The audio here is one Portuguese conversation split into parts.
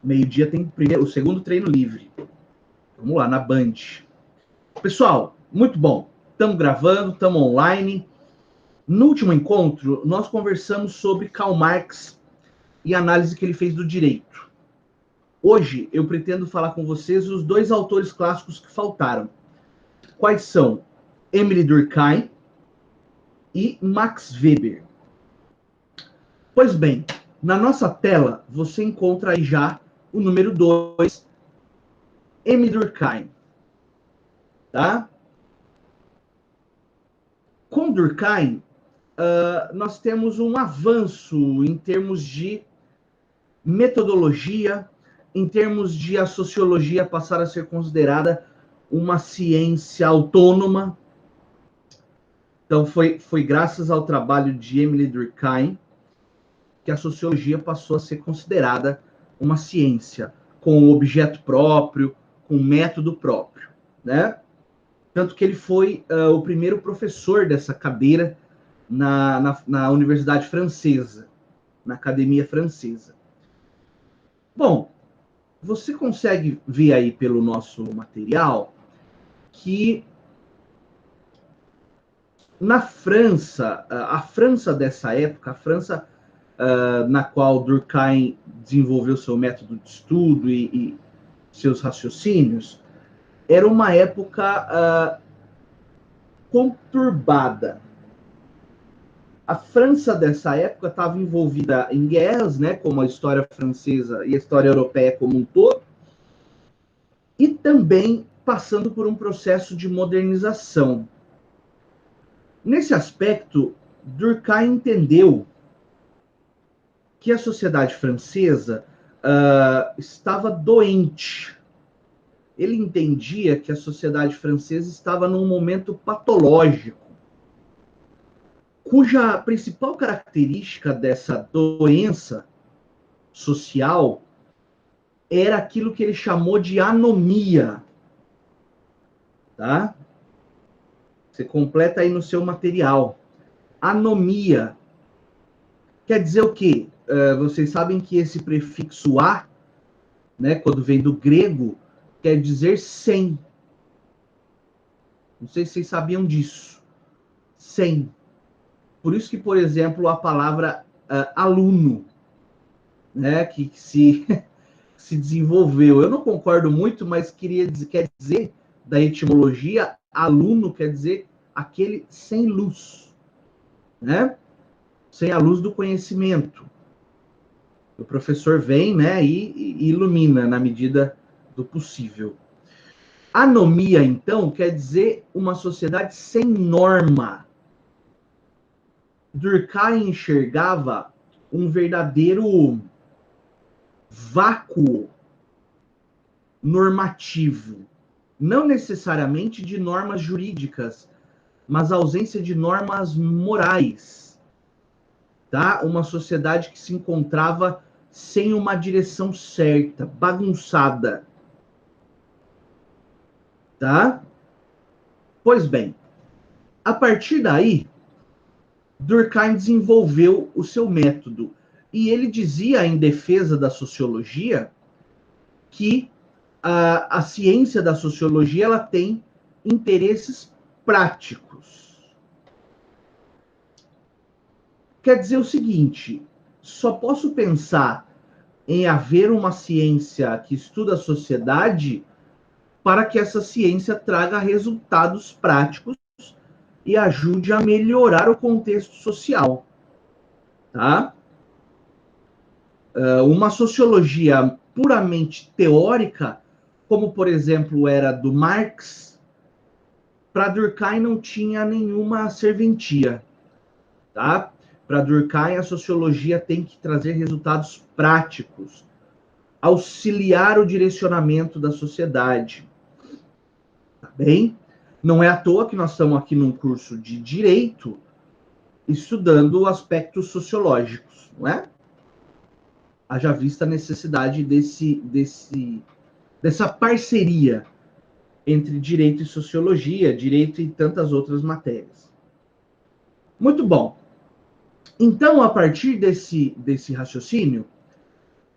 Meio-dia tem o segundo treino livre. Vamos lá, na Band. Pessoal, muito bom. Estamos gravando, estamos online. No último encontro, nós conversamos sobre Karl Marx e a análise que ele fez do direito. Hoje, eu pretendo falar com vocês os dois autores clássicos que faltaram. Quais são? Émile Durkheim e Max Weber. Pois bem, na nossa tela, você encontra aí já o número 2, Émile Durkheim. Tá? Com Durkheim, nós temos um avanço em termos de metodologia, em termos de a sociologia passar a ser considerada uma ciência autônoma. Então, foi graças ao trabalho de Émile Durkheim que a sociologia passou a ser considerada uma ciência, com objeto próprio, com método próprio, né? Tanto que ele foi o primeiro professor dessa cadeira na Universidade Francesa, na Academia Francesa. Bom, você consegue ver aí pelo nosso material que na França, a França dessa época, a França na qual Durkheim desenvolveu seu método de estudo e seus raciocínios, era uma época conturbada. A França dessa época estava envolvida em guerras, né, como a história francesa e a história europeia como um todo, e também passando por um processo de modernização. Nesse aspecto, Durkheim entendeu que a sociedade francesa estava doente. Ele entendia que a sociedade francesa estava num momento patológico, cuja principal característica dessa doença social era aquilo que ele chamou de anomia. Tá? Você completa aí no seu material. Anomia. Quer dizer o quê? Vocês sabem que esse prefixo a, né, quando vem do grego, quer dizer sem. Não sei se vocês sabiam disso. Sem. Por isso que, por exemplo, a palavra aluno, né, que se desenvolveu. Eu não concordo muito, mas quer dizer, da etimologia, aluno quer dizer aquele sem luz, né? Sem a luz do conhecimento. O professor vem, né, e ilumina na medida do possível. Anomia, então, quer dizer uma sociedade sem norma. Durkheim enxergava um verdadeiro vácuo normativo, não necessariamente de normas jurídicas, mas ausência de normas morais, tá? Uma sociedade que se encontrava sem uma direção certa, bagunçada, tá? Pois bem, a partir daí, Durkheim desenvolveu o seu método e ele dizia em defesa da sociologia que a ciência da sociologia ela tem interesses práticos. Quer dizer o seguinte, só posso pensar em haver uma ciência que estuda a sociedade para que essa ciência traga resultados práticos e ajude a melhorar o contexto social. Tá? Uma sociologia puramente teórica, como, por exemplo, era do Marx, para Durkheim não tinha nenhuma serventia. Tá? Para Durkheim, a sociologia tem que trazer resultados práticos, auxiliar o direcionamento da sociedade. Tá bem? Não é à toa que nós estamos aqui num curso de direito, estudando aspectos sociológicos, não é? Haja vista a necessidade dessa parceria entre direito e sociologia, direito e tantas outras matérias. Muito bom. Então, a partir desse raciocínio,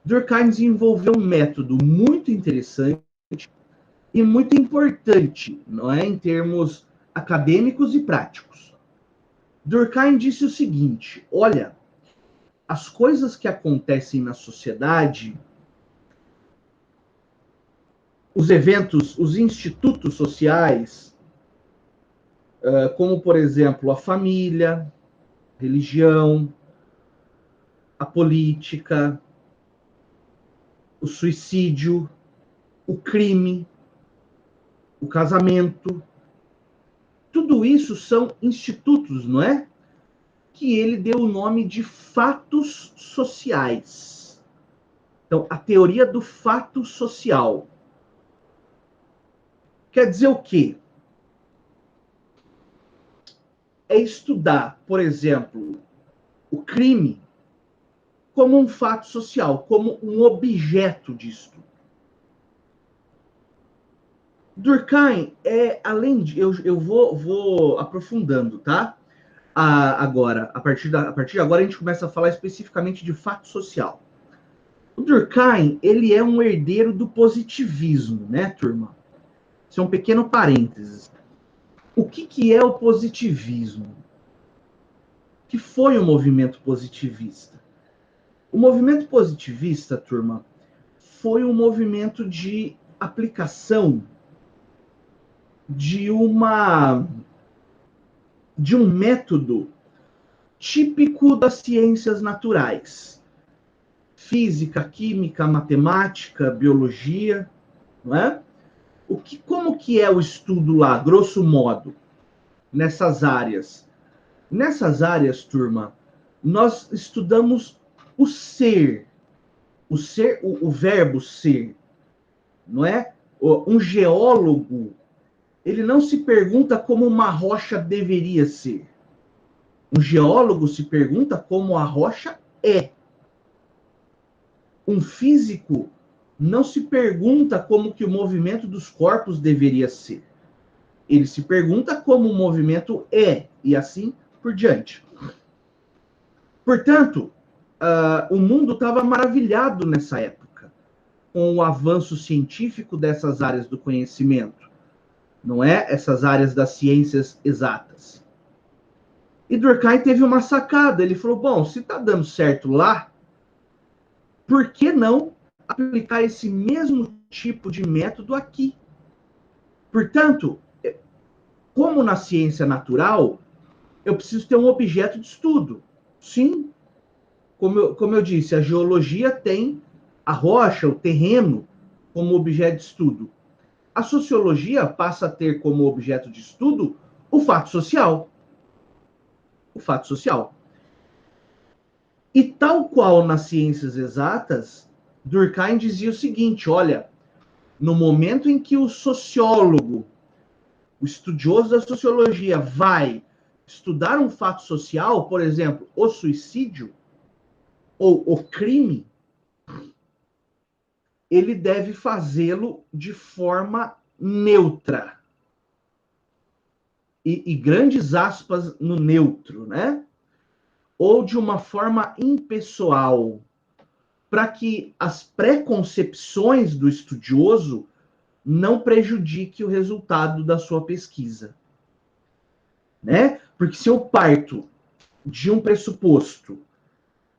Durkheim desenvolveu um método muito interessante e muito importante, não é, em termos acadêmicos e práticos. Durkheim disse o seguinte: olha, as coisas que acontecem na sociedade, os eventos, os institutos sociais, como, por exemplo, a família, a religião, a política, o suicídio, o crime, o casamento, tudo isso são institutos, não é? Que ele deu o nome de fatos sociais. Então, a teoria do fato social. Quer dizer o quê? É estudar, por exemplo, o crime como um fato social, como um objeto de estudo. Durkheim além de... Eu vou aprofundando, tá? Agora, a partir de agora, a gente começa a falar especificamente de fato social. O Durkheim, ele é um herdeiro do positivismo, né, turma? Isso é um pequeno parênteses. O que é o positivismo? O que foi o movimento positivista? O movimento positivista, turma, foi um movimento de aplicação de um método típico das ciências naturais. Física, química, matemática, biologia, não é? Como que é o estudo lá, grosso modo, nessas áreas? Nessas áreas, turma, nós estudamos o ser, o verbo ser, não é? Um geólogo, ele não se pergunta como uma rocha deveria ser. Um geólogo se pergunta como a rocha é. Um físico não se pergunta como que o movimento dos corpos deveria ser. Ele se pergunta como o movimento é, e assim por diante. Portanto, o mundo estava maravilhado nessa época com o avanço científico dessas áreas do conhecimento, não é? Essas áreas das ciências exatas. E Durkheim teve uma sacada. Ele falou: bom, se está dando certo lá, por que não aplicar esse mesmo tipo de método aqui? Portanto, como na ciência natural, eu preciso ter um objeto de estudo. Sim, como eu disse, a geologia tem a rocha, o terreno, como objeto de estudo. A sociologia passa a ter como objeto de estudo o fato social. O fato social. E tal qual nas ciências exatas, Durkheim dizia o seguinte: olha, no momento em que o sociólogo, o estudioso da sociologia, vai estudar um fato social, por exemplo, o suicídio ou o crime, ele deve fazê-lo de forma neutra. E grandes aspas no neutro, né? Ou de uma forma impessoal, para que as preconcepções do estudioso não prejudique o resultado da sua pesquisa, né? Porque se eu parto de um pressuposto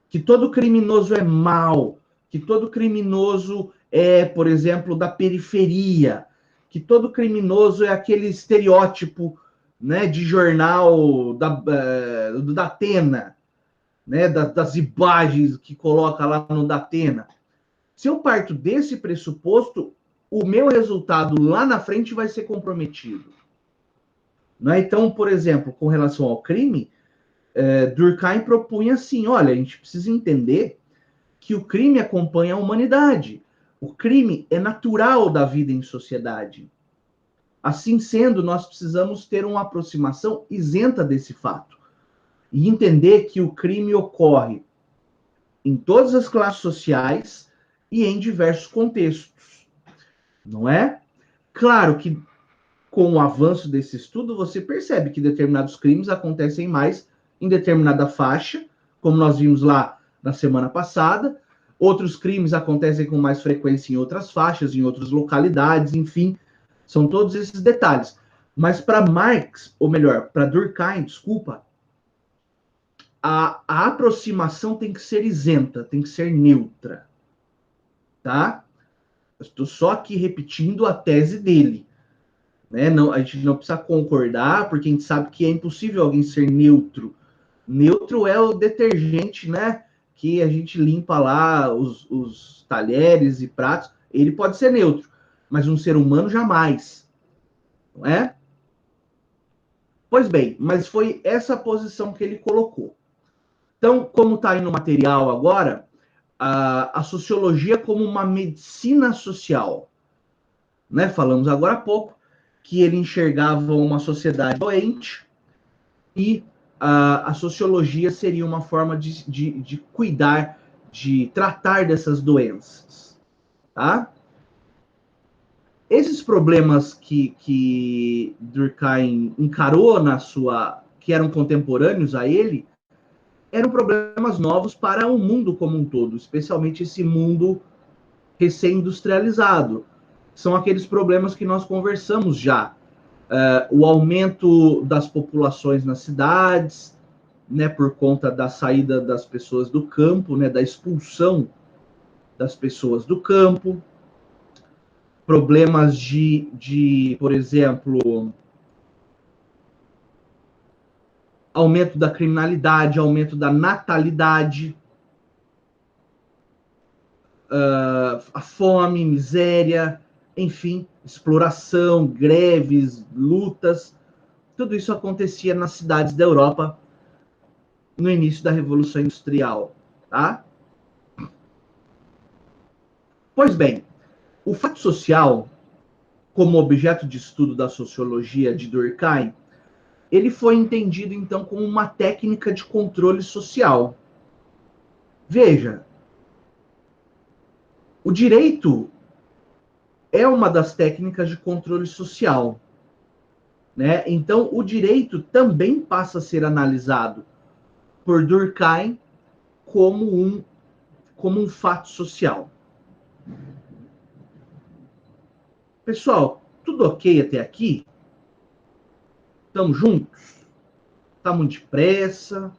que todo criminoso é mau, que todo criminoso é, por exemplo, da periferia, que todo criminoso é aquele estereótipo, né, de jornal do Datena, né, das imagens que coloca lá no Datena. Se eu parto desse pressuposto, o meu resultado lá na frente vai ser comprometido. Não é? Então, por exemplo, com relação ao crime, Durkheim propunha assim: olha, a gente precisa entender que o crime acompanha a humanidade. O crime é natural da vida em sociedade. Assim sendo, nós precisamos ter uma aproximação isenta desse fato e entender que o crime ocorre em todas as classes sociais e em diversos contextos, não é? Claro que com o avanço desse estudo, você percebe que determinados crimes acontecem mais em determinada faixa, como nós vimos lá na semana passada, Outros crimes acontecem com mais frequência em outras faixas, em outras localidades, enfim, são todos esses detalhes. Mas para Marx, ou melhor, para Durkheim, desculpa, a aproximação tem que ser isenta, tem que ser neutra, tá? Eu estou só aqui repetindo a tese dele, né? Não, a gente não precisa concordar, porque a gente sabe que é impossível alguém ser neutro. Neutro é o detergente, né? Que a gente limpa lá os talheres e pratos. Ele pode ser neutro, mas um ser humano jamais, não é? Pois bem, mas foi essa posição que ele colocou. Então, como está aí no material agora, a sociologia como uma medicina social, né? Falamos agora há pouco que ele enxergava uma sociedade doente e a sociologia seria uma forma de cuidar, de tratar dessas doenças, tá? Esses problemas que Durkheim encarou que eram contemporâneos a ele, eram problemas novos para o mundo como um todo, especialmente esse mundo recém-industrializado. São aqueles problemas que nós conversamos já. O aumento das populações nas cidades, né, por conta da saída das pessoas do campo, né, da expulsão das pessoas do campo, problemas por exemplo, aumento da criminalidade, aumento da natalidade, a fome, miséria, enfim, exploração, greves, lutas, tudo isso acontecia nas cidades da Europa no início da Revolução Industrial, tá? Pois bem, o fato social, como objeto de estudo da sociologia de Durkheim, ele foi entendido então como uma técnica de controle social. Veja, o direito é uma das técnicas de controle social, né? Então, o direito também passa a ser analisado por Durkheim como um fato social. Pessoal, tudo ok até aqui? Estamos juntos? Está muito depressa?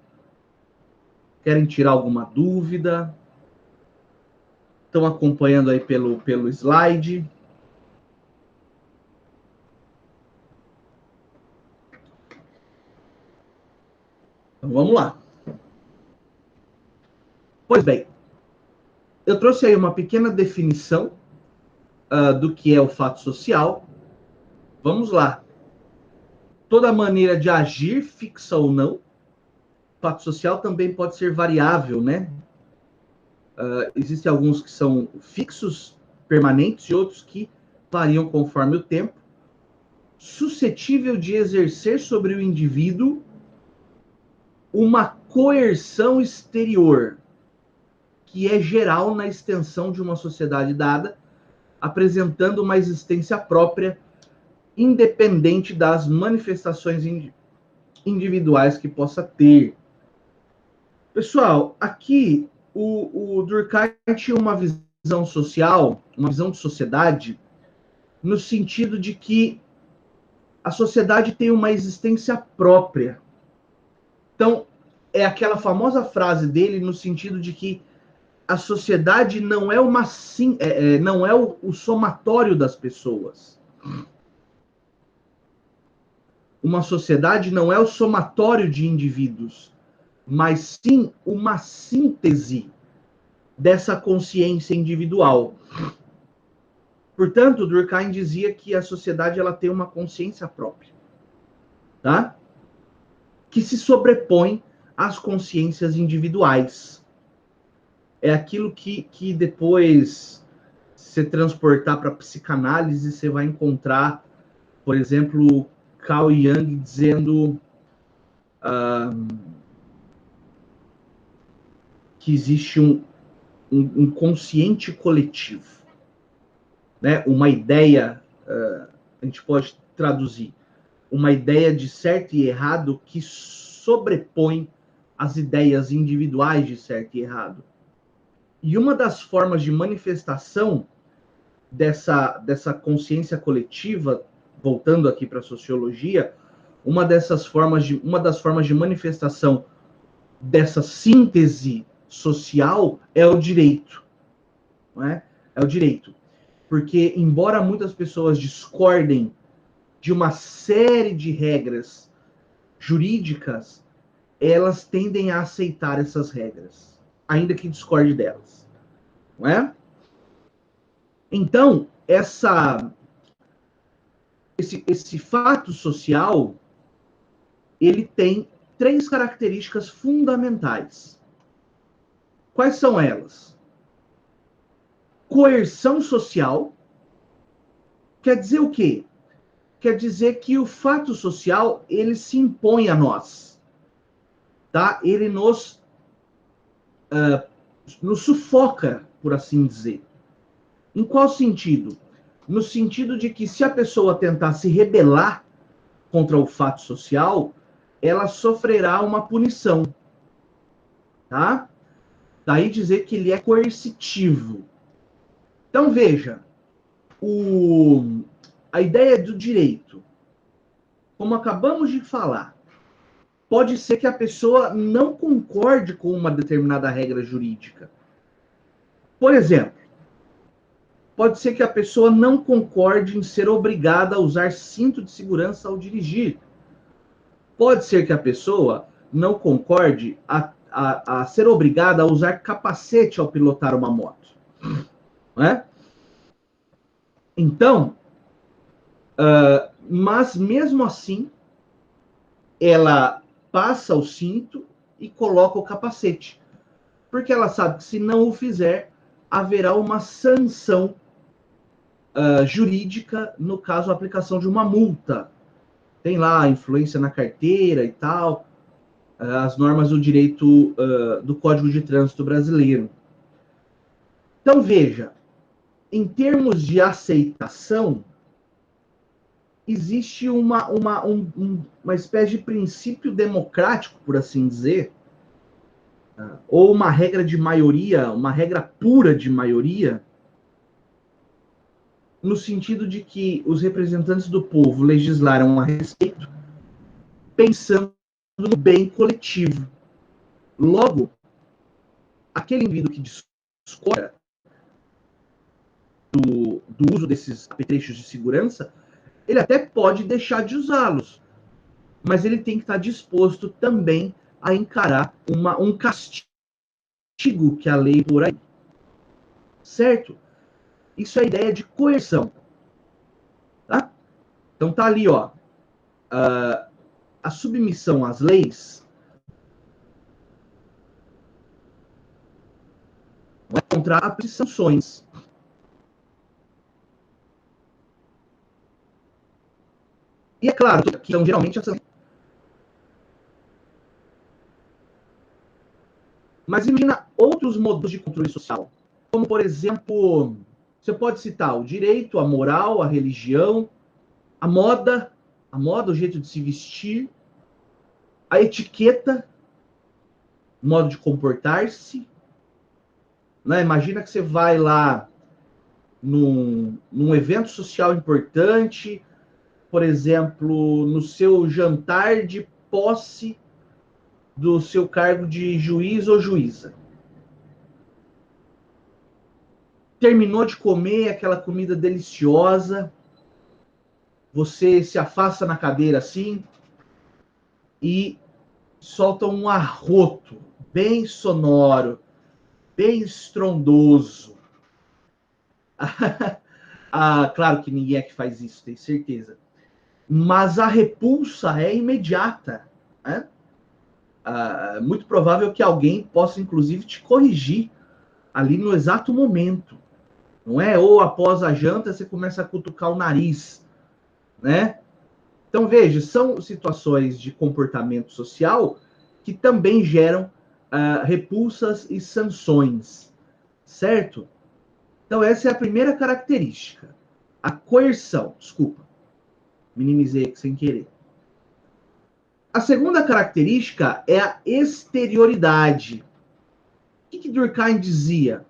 Querem tirar alguma dúvida? Estão acompanhando aí pelo slide? Então vamos lá. Pois bem, eu trouxe aí uma pequena definição do que é o fato social. Vamos lá. Toda maneira de agir, fixa ou não. O fato social também pode ser variável, né? Existem alguns que são fixos, permanentes, e outros que variam conforme o tempo. Suscetível de exercer sobre o indivíduo uma coerção exterior, que é geral na extensão de uma sociedade dada, apresentando uma existência própria, independente das manifestações individuais que possa ter. Pessoal, aqui o Durkheim tinha uma visão social, uma visão de sociedade, no sentido de que a sociedade tem uma existência própria. Então, é aquela famosa frase dele no sentido de que a sociedade não é não é o somatório das pessoas. Uma sociedade não é o somatório de indivíduos, mas sim uma síntese dessa consciência individual. Portanto, Durkheim dizia que a sociedade ela tem uma consciência própria, tá? Que se sobrepõe às consciências individuais. É aquilo que depois se transportar para a psicanálise, você vai encontrar, por exemplo, Carl Jung dizendo que existe um consciente coletivo, né? Uma ideia, a gente pode traduzir, uma ideia de certo e errado que sobrepõe as ideias individuais de certo e errado. E uma das formas de manifestação dessa consciência coletiva, voltando aqui para a sociologia, uma das formas de manifestação dessa síntese social é o direito, não é? É o direito. Porque, embora muitas pessoas discordem de uma série de regras jurídicas, elas tendem a aceitar essas regras, ainda que discorde delas, não é? Então, esse fato social, ele tem 3 características fundamentais. Quais são elas? Coerção social. Quer dizer o quê? Quer dizer que o fato social, ele se impõe a nós, tá? Ele nos sufoca, por assim dizer. Em qual sentido? No sentido de que se a pessoa tentar se rebelar contra o fato social, ela sofrerá uma punição, tá? Daí dizer que ele é coercitivo. Então veja, a ideia do direito, como acabamos de falar, pode ser que a pessoa não concorde com uma determinada regra jurídica. Por exemplo, pode ser que a pessoa não concorde em ser obrigada a usar cinto de segurança ao dirigir. Pode ser que a pessoa não concorde a ser obrigada a usar capacete ao pilotar uma moto. Não é? Então, mas mesmo assim, ela passa o cinto e coloca o capacete. Porque ela sabe que se não o fizer, haverá uma sanção jurídica, no caso, a aplicação de uma multa. Tem lá a influência na carteira e tal, as normas do direito do Código de Trânsito brasileiro. Então, veja, em termos de aceitação, existe uma espécie de princípio democrático, por assim dizer, ou uma regra de maioria, uma regra pura de maioria, no sentido de que os representantes do povo legislaram a respeito pensando no bem coletivo. Logo, aquele indivíduo que discorda do uso desses apetrechos de segurança, ele até pode deixar de usá-los, mas ele tem que estar disposto também a encarar um castigo que a lei por aí. Certo? Isso é a ideia de coerção. Tá? Então tá ali, ó. A submissão às leis vai encontrar as sanções. E é claro que então, geralmente essa. Mas imagina outros modos de controle social, como por exemplo, você pode citar o direito, a moral, a religião, a moda, o jeito de se vestir, a etiqueta, o modo de comportar-se. Né? Imagina que você vai lá num evento social importante, por exemplo, no seu jantar de posse do seu cargo de juiz ou juíza. Terminou de comer aquela comida deliciosa, você se afasta na cadeira assim e solta um arroto bem sonoro, bem estrondoso. Claro que ninguém é que faz isso, tenho certeza. Mas a repulsa é imediata. Né? Muito provável que alguém possa, inclusive, te corrigir ali no exato momento. Não é? Ou após a janta você começa a cutucar o nariz. Né? Então, veja, são situações de comportamento social que também geram repulsas e sanções. Certo? Então, essa é a primeira característica. A coerção. Desculpa. Minimizei aqui sem querer. A segunda característica é a exterioridade. O que Durkheim dizia?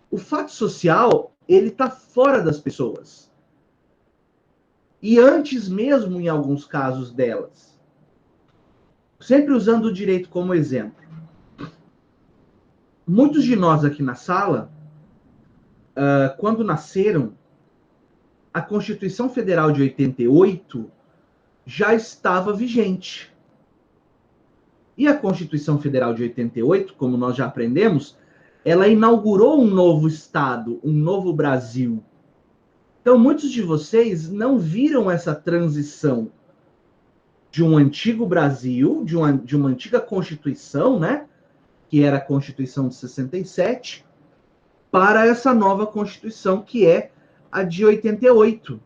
O fato social, ele está fora das pessoas. E antes mesmo, em alguns casos delas. Sempre usando o direito como exemplo. Muitos de nós aqui na sala, quando nasceram, a Constituição Federal de 88 já estava vigente. E a Constituição Federal de 88, como nós já aprendemos, ela inaugurou um novo Estado, um novo Brasil. Então, muitos de vocês não viram essa transição de um antigo Brasil, de uma antiga Constituição, né, que era a Constituição de 67, para essa nova Constituição, que é a de 88.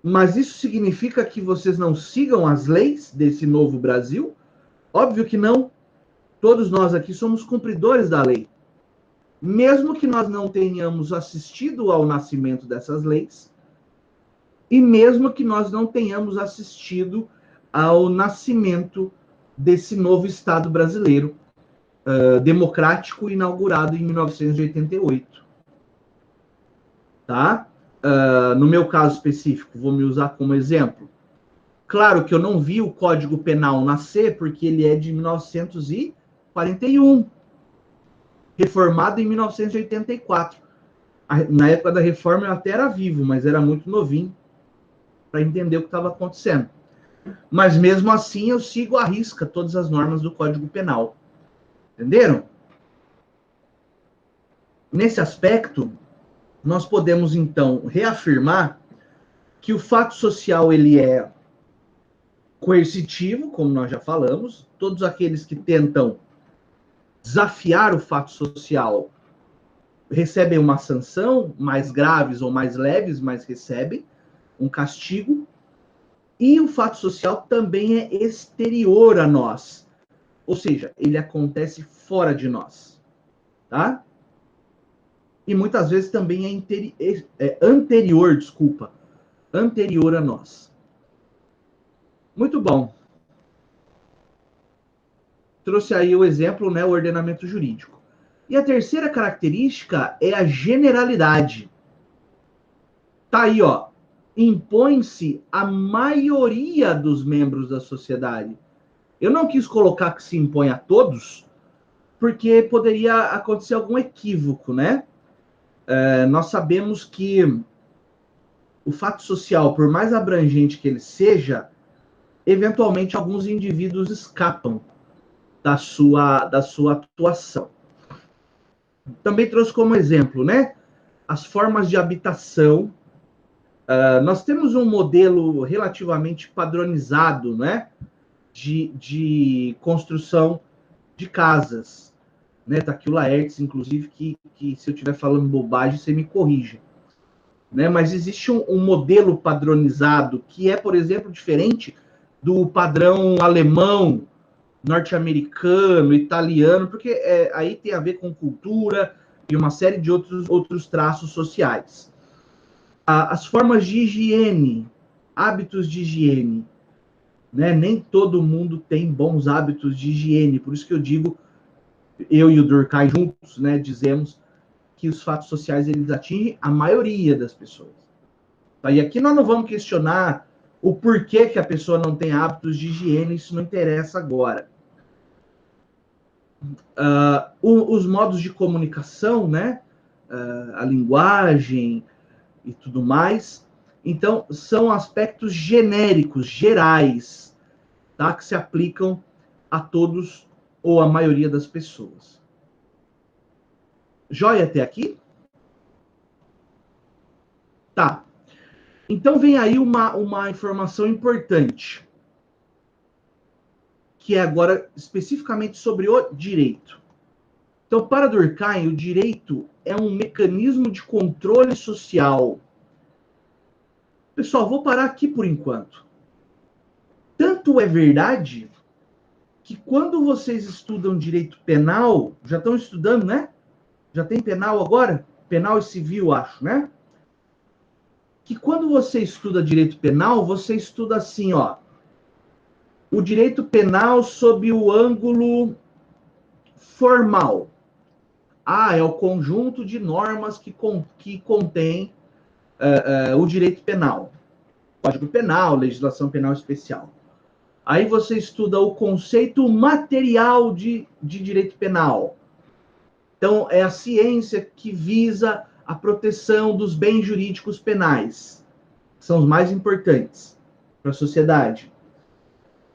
Mas isso significa que vocês não sigam as leis desse novo Brasil? Óbvio que não. Todos nós aqui somos cumpridores da lei. Mesmo que nós não tenhamos assistido ao nascimento dessas leis, e mesmo que nós não tenhamos assistido ao nascimento desse novo Estado brasileiro, democrático, inaugurado em 1988. Tá? No meu caso específico, vou me usar como exemplo. Claro que eu não vi o Código Penal nascer, porque ele é de 1941, reformado em 1984. Na época da reforma eu até era vivo, mas era muito novinho para entender o que estava acontecendo. Mas mesmo assim eu sigo à risca todas as normas do Código Penal. Entenderam? Nesse aspecto, nós podemos então reafirmar que o fato social ele é coercitivo, como nós já falamos. Todos aqueles que tentam desafiar o fato social recebem uma sanção, mais graves ou mais leves, mas recebem um castigo. E o fato social também é exterior a nós, ou seja, ele acontece fora de nós, tá? E muitas vezes também é anterior a nós. Muito bom. Trouxe aí o exemplo, né, o ordenamento jurídico. E a terceira característica é a generalidade. Tá aí, ó. Impõe-se a maioria dos membros da sociedade. Eu não quis colocar que se impõe a todos, porque poderia acontecer algum equívoco, né? Nós sabemos que o fato social, por mais abrangente que ele seja, eventualmente alguns indivíduos escapam da sua atuação. Também trouxe como exemplo, né? As formas de habitação. Nós temos um modelo relativamente padronizado, né? De construção de casas. Né? Tá aqui o Laertes, inclusive, que se eu estiver falando bobagem, você me corrige. Né? Mas existe um modelo padronizado que é, por exemplo, diferente do padrão alemão, norte-americano, italiano, porque aí tem a ver com cultura e uma série de outros traços sociais. As formas de higiene, hábitos de higiene, né? Nem todo mundo tem bons hábitos de higiene, por isso que eu digo, eu e o Durkheim juntos, né, dizemos que os fatos sociais eles atingem a maioria das pessoas. Tá? E aqui nós não vamos questionar o porquê que a pessoa não tem hábitos de higiene, isso não interessa agora. Os modos de comunicação, né? A linguagem e tudo mais. Então, são aspectos genéricos, gerais, tá? Que se aplicam a todos ou a maioria das pessoas. Joia até aqui? Tá. Então, vem aí uma informação importante, que é agora especificamente sobre o direito. Então, para Durkheim, o direito é um mecanismo de controle social. Pessoal, vou parar aqui por enquanto. Tanto é verdade que quando vocês estudam direito penal, já estão estudando, né? Já tem penal agora? Penal e civil, acho, né? Que quando você estuda direito penal, você estuda assim, ó. O direito penal sob o ângulo formal. é o conjunto de normas que contém o direito penal. Código Penal, legislação penal especial. Aí você estuda o conceito material de direito penal. Então, é a ciência que visa a proteção dos bens jurídicos penais, que são os mais importantes para a sociedade.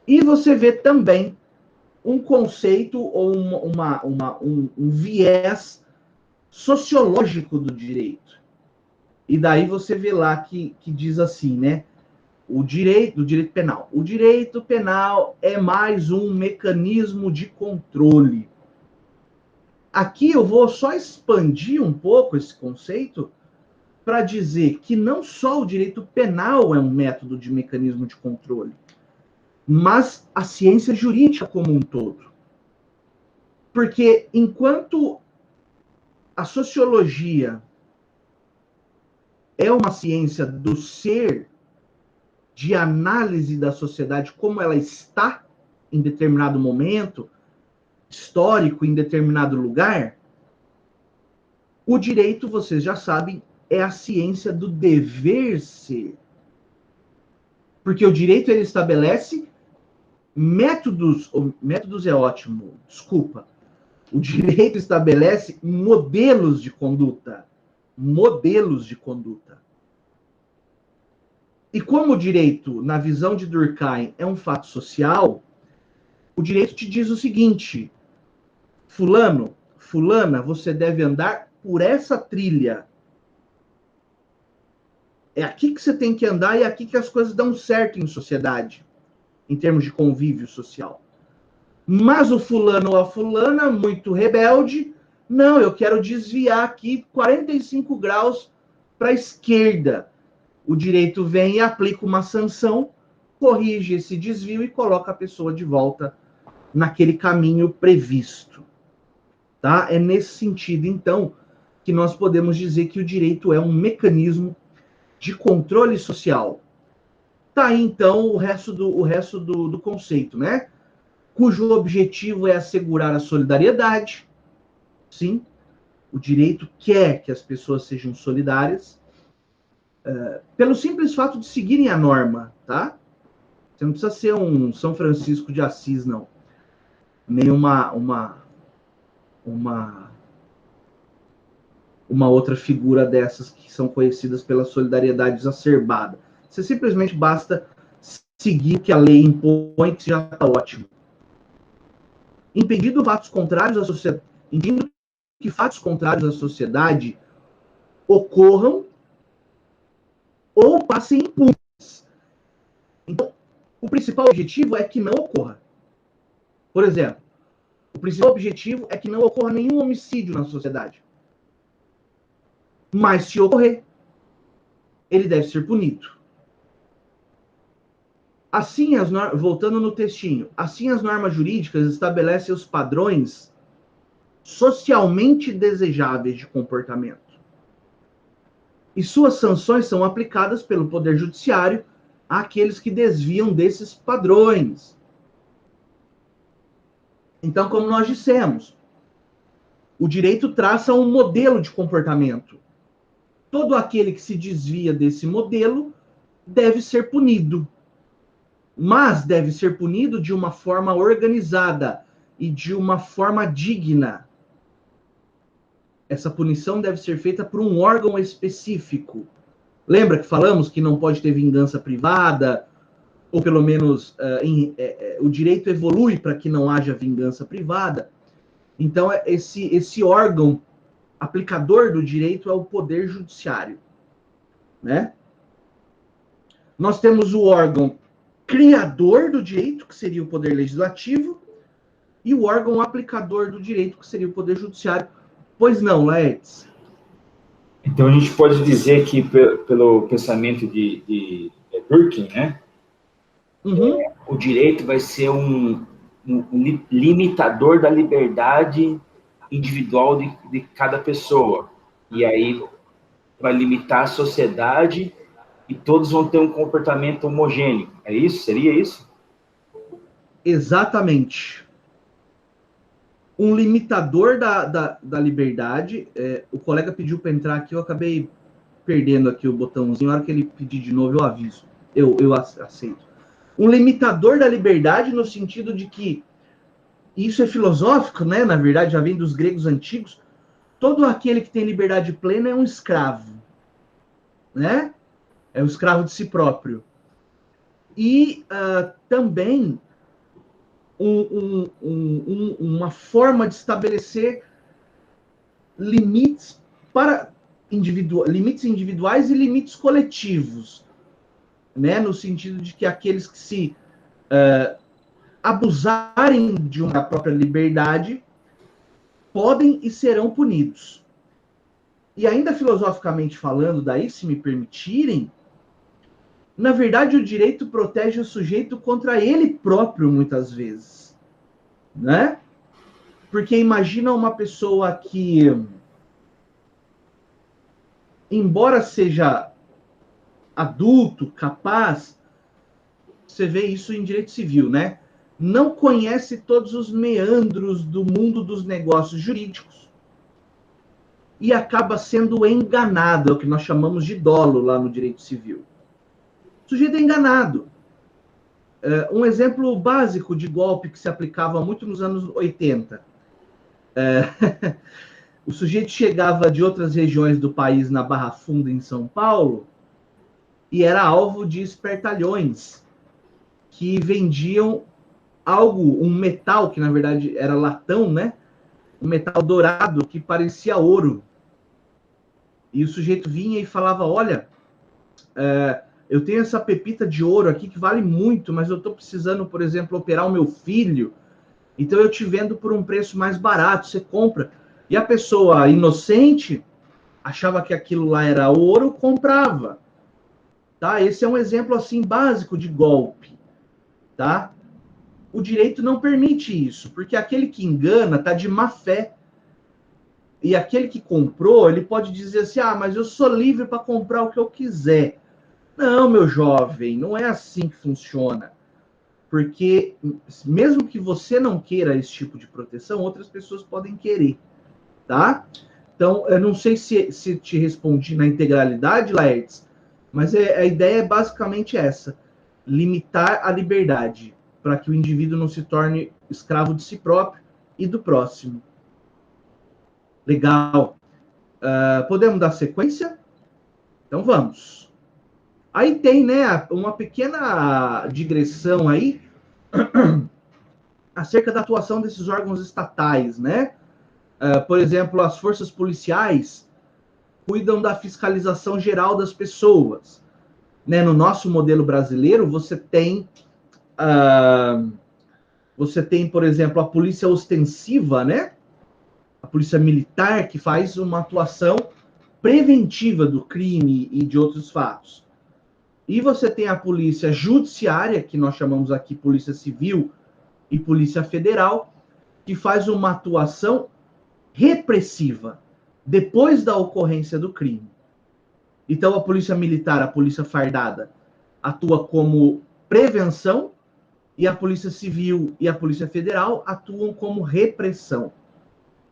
E você vê também um conceito ou um viés sociológico do direito. E daí você vê lá que diz assim, né? Do direito penal. O direito penal é mais um mecanismo de controle. Aqui eu vou só expandir um pouco esse conceito para dizer que não só o direito penal é um método de mecanismo de controle, mas a ciência jurídica como um todo. Porque enquanto a sociologia é uma ciência do ser, de análise da sociedade como ela está em determinado momento, histórico, em determinado lugar, o direito, vocês já sabem, é a ciência do dever ser. Porque o direito, ele estabelece métodos é ótimo, desculpa. O direito estabelece modelos de conduta. Modelos de conduta. E como o direito, na visão de Durkheim, é um fato social, o direito te diz o seguinte: fulano, fulana, você deve andar por essa trilha. É aqui que você tem que andar e é aqui que as coisas dão certo em sociedade, em termos de convívio social. Mas o fulano ou a fulana, muito rebelde, não, eu quero desviar aqui 45 graus para a esquerda. O direito vem e aplica uma sanção, corrige esse desvio e coloca a pessoa de volta naquele caminho previsto. Tá? É nesse sentido, então, que nós podemos dizer que o direito é um mecanismo de controle social. Tá aí, então, o resto do conceito, né? Cujo objetivo é assegurar a solidariedade. Sim, o direito quer que as pessoas sejam solidárias, pelo simples fato de seguirem a norma, tá? Você não precisa ser um São Francisco de Assis, não. Nem uma outra figura dessas que são conhecidas pela solidariedade exacerbada. Você simplesmente basta seguir o que a lei impõe, que já está ótimo. Impedindo fatos contrários à sociedade, impedindo que fatos contrários à sociedade ocorram ou passem impunes. Então, o principal objetivo é que não ocorra. Por exemplo, o principal objetivo é que não ocorra nenhum homicídio na sociedade. Mas se ocorrer, ele deve ser punido. Assim, voltando no textinho, assim as normas jurídicas estabelecem os padrões socialmente desejáveis de comportamento. E suas sanções são aplicadas pelo Poder Judiciário àqueles que desviam desses padrões. Então, como nós dissemos, o direito traça um modelo de comportamento. Todo aquele que se desvia desse modelo deve ser punido. Mas deve ser punido de uma forma organizada e de uma forma digna. Essa punição deve ser feita por um órgão específico. Lembra que falamos que não pode ter vingança privada, ou pelo menos o direito evolui para que não haja vingança privada. Então, esse órgão aplicador do direito é o Poder Judiciário, né? Nós temos o órgão criador do direito, que seria o Poder Legislativo, e o órgão aplicador do direito, que seria o Poder Judiciário. Pois não, Laertes? Então, a gente pode dizer que, pelo pensamento de Durkheim, né? Uhum. O direito vai ser um limitador da liberdade individual de cada pessoa. E aí vai limitar a sociedade e todos vão ter um comportamento homogêneo. É isso? Seria isso? Exatamente. um limitador da liberdade. O colega pediu para entrar aqui, eu acabei perdendo aqui o botãozinho. Na hora que ele pedir de novo, eu aviso. Eu aceito. Um limitador da liberdade no sentido de que isso é filosófico, né? Na verdade, já vem dos gregos antigos. Todo aquele que tem liberdade plena é um escravo, né? É um escravo de si próprio. E também uma forma de estabelecer limites para limites individuais e limites coletivos, né? No sentido de que aqueles que se abusarem de uma própria liberdade podem e serão punidos. E ainda filosoficamente falando, daí, se me permitirem, na verdade o direito protege o sujeito contra ele próprio, muitas vezes, né? Porque imagina uma pessoa que, embora seja adulto, capaz, você vê isso em direito civil, né? Não conhece todos os meandros do mundo dos negócios jurídicos e acaba sendo enganado, é o que nós chamamos de dolo lá no direito civil. O sujeito é enganado. Um exemplo básico de golpe que se aplicava muito nos anos 80. O sujeito chegava de outras regiões do país na Barra Funda, em São Paulo, e era alvo de espertalhões que vendiam algo, um metal, que na verdade era latão, né? Um metal dourado que parecia ouro. E o sujeito vinha e falava, olha, eu tenho essa pepita de ouro aqui que vale muito, mas eu estou precisando, por exemplo, operar o meu filho, então eu te vendo por um preço mais barato, você compra. E a pessoa inocente achava que aquilo lá era ouro, comprava. Tá? Esse é um exemplo assim básico de golpe. Tá? O direito não permite isso, porque aquele que engana está de má fé. E aquele que comprou, ele pode dizer assim, mas eu sou livre para comprar o que eu quiser. Não, meu jovem, não é assim que funciona. Porque mesmo que você não queira esse tipo de proteção, outras pessoas podem querer, tá? Então, eu não sei se te respondi na integralidade, Laertes, mas a ideia é basicamente essa: limitar a liberdade, para que o indivíduo não se torne escravo de si próprio e do próximo. Legal. Podemos dar sequência? Então vamos. Aí tem, né, uma pequena digressão aí acerca da atuação desses órgãos estatais, né? Por exemplo, as forças policiais cuidam da fiscalização geral das pessoas. Né? No nosso modelo brasileiro, você tem, por exemplo, a polícia ostensiva, né? A polícia militar, que faz uma atuação preventiva do crime e de outros fatos. E você tem a polícia judiciária, que nós chamamos aqui polícia civil e polícia federal, que faz uma atuação repressiva depois da ocorrência do crime. Então, a polícia militar, a polícia fardada, atua como prevenção e a polícia civil e a polícia federal atuam como repressão.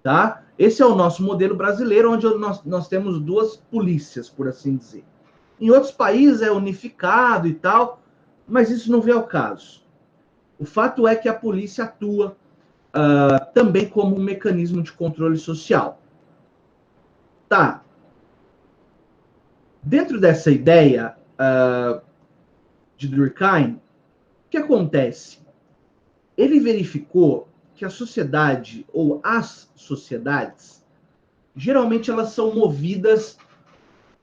Tá? Esse é o nosso modelo brasileiro, onde nós temos duas polícias, por assim dizer. Em outros países é unificado e tal, mas isso não vem ao caso. O fato é que a polícia atua também como um mecanismo de controle social. Tá. Dentro dessa ideia de Durkheim, o que acontece? Ele verificou que a sociedade, ou as sociedades, geralmente elas são movidas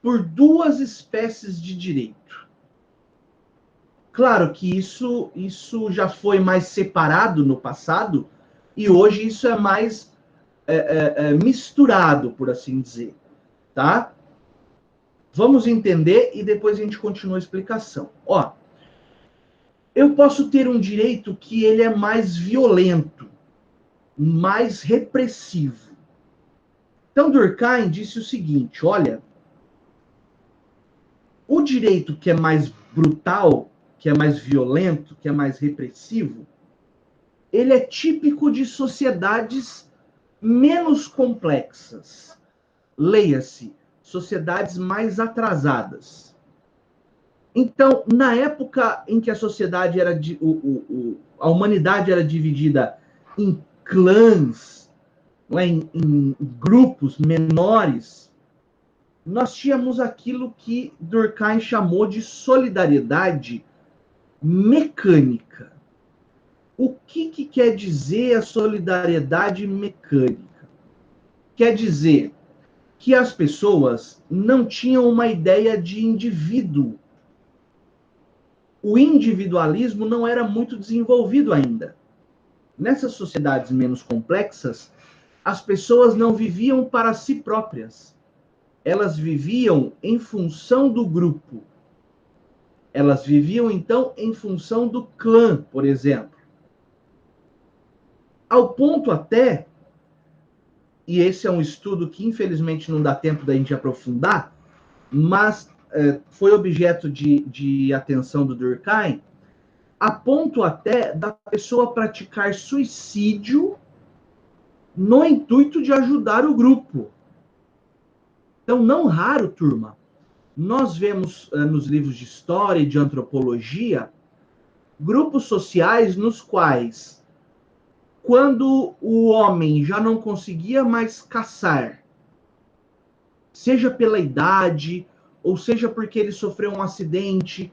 por duas espécies de direito. Claro que isso já foi mais separado no passado, e hoje isso é mais misturado, por assim dizer. Tá? Vamos entender e depois a gente continua a explicação. Ó, eu posso ter um direito que ele é mais violento, mais repressivo. Então, Durkheim disse o seguinte, olha, o direito que é mais brutal, que é mais violento, que é mais repressivo, ele é típico de sociedades menos complexas. Leia-se, sociedades mais atrasadas. Então, na época em que a sociedade era a humanidade era dividida em clãs, não é? Em grupos menores, nós tínhamos aquilo que Durkheim chamou de solidariedade mecânica. O que quer dizer a solidariedade mecânica? Quer dizer que as pessoas não tinham uma ideia de indivíduo. O individualismo não era muito desenvolvido ainda. Nessas sociedades menos complexas, as pessoas não viviam para si próprias. Elas viviam em função do grupo. Elas viviam, então, em função do clã, por exemplo. Ao ponto até, e esse é um estudo que infelizmente não dá tempo da gente aprofundar, mas foi objeto de atenção do Durkheim, a ponto até da pessoa praticar suicídio no intuito de ajudar o grupo. Então, não raro, turma, nós vemos nos livros de história e de antropologia grupos sociais nos quais, quando o homem já não conseguia mais caçar, seja pela idade, ou seja porque ele sofreu um acidente,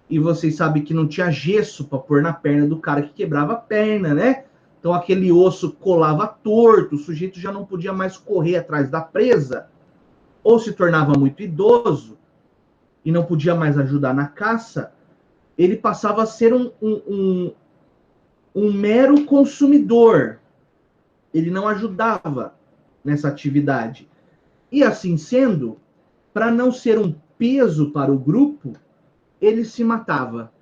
e vocês sabem que não tinha gesso para pôr na perna do cara que quebrava a perna, né? Então aquele osso colava torto, o sujeito já não podia mais correr atrás da presa, ou se tornava muito idoso e não podia mais ajudar na caça, ele passava a ser um mero consumidor. Ele não ajudava nessa atividade. E assim sendo, para não ser um peso para o grupo, ele se matava.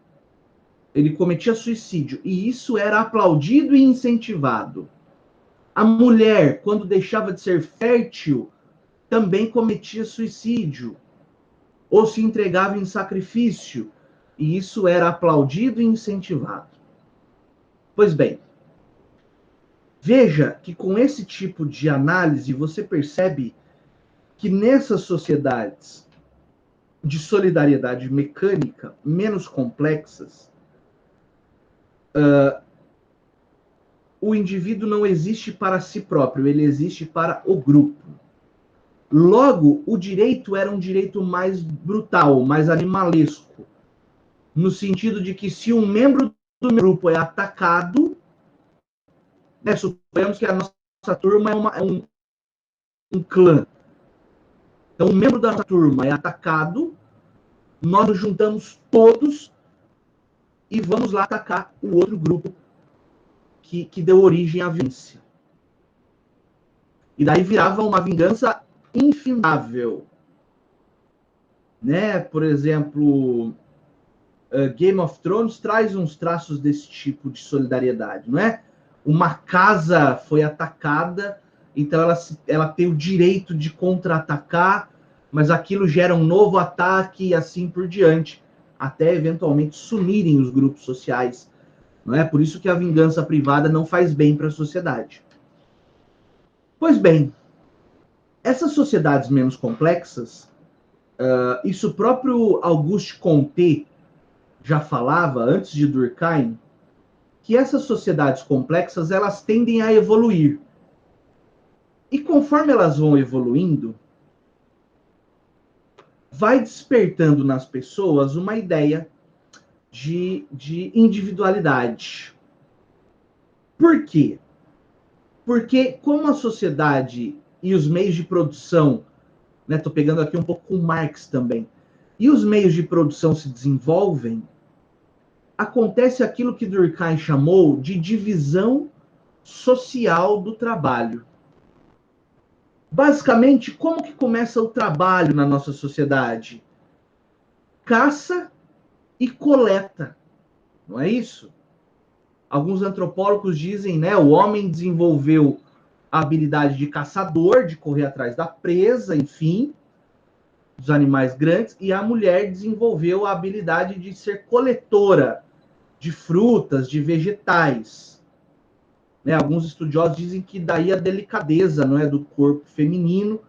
Ele cometia suicídio. E isso era aplaudido e incentivado. A mulher, quando deixava de ser fértil, também cometia suicídio. Ou se entregava em sacrifício. E isso era aplaudido e incentivado. Pois bem, veja que com esse tipo de análise você percebe que nessas sociedades de solidariedade mecânica menos complexas, o indivíduo não existe para si próprio, ele existe para o grupo. Logo, o direito era um direito mais brutal, mais animalesco, no sentido de que se um membro do meu grupo é atacado, né, suponhamos que a nossa turma é um clã. Então, um membro da nossa turma é atacado, nós nos juntamos todos e vamos lá atacar o outro grupo que deu origem à violência. E daí virava uma vingança infindável. Né? Por exemplo, Game of Thrones traz uns traços desse tipo de solidariedade, não é? Uma casa foi atacada, então ela tem o direito de contra-atacar, mas aquilo gera um novo ataque e assim por diante, até eventualmente sumirem os grupos sociais. Não é? Por isso que a vingança privada não faz bem para a sociedade. Pois bem, essas sociedades menos complexas, isso o próprio Auguste Comte já falava, antes de Durkheim, que essas sociedades complexas elas tendem a evoluir. E conforme elas vão evoluindo, vai despertando nas pessoas uma ideia de individualidade. Por quê? Porque como a sociedade e os meios de produção, né, tô pegando aqui um pouco com Marx também, e os meios de produção se desenvolvem, acontece aquilo que Durkheim chamou de divisão social do trabalho. Basicamente, como que começa o trabalho na nossa sociedade? Caça e coleta, não é isso? Alguns antropólogos dizem, né, o homem desenvolveu a habilidade de caçador, de correr atrás da presa, enfim, dos animais grandes, e a mulher desenvolveu a habilidade de ser coletora de frutas, de vegetais. né? Alguns estudiosos dizem que daí a delicadeza, não é, do corpo feminino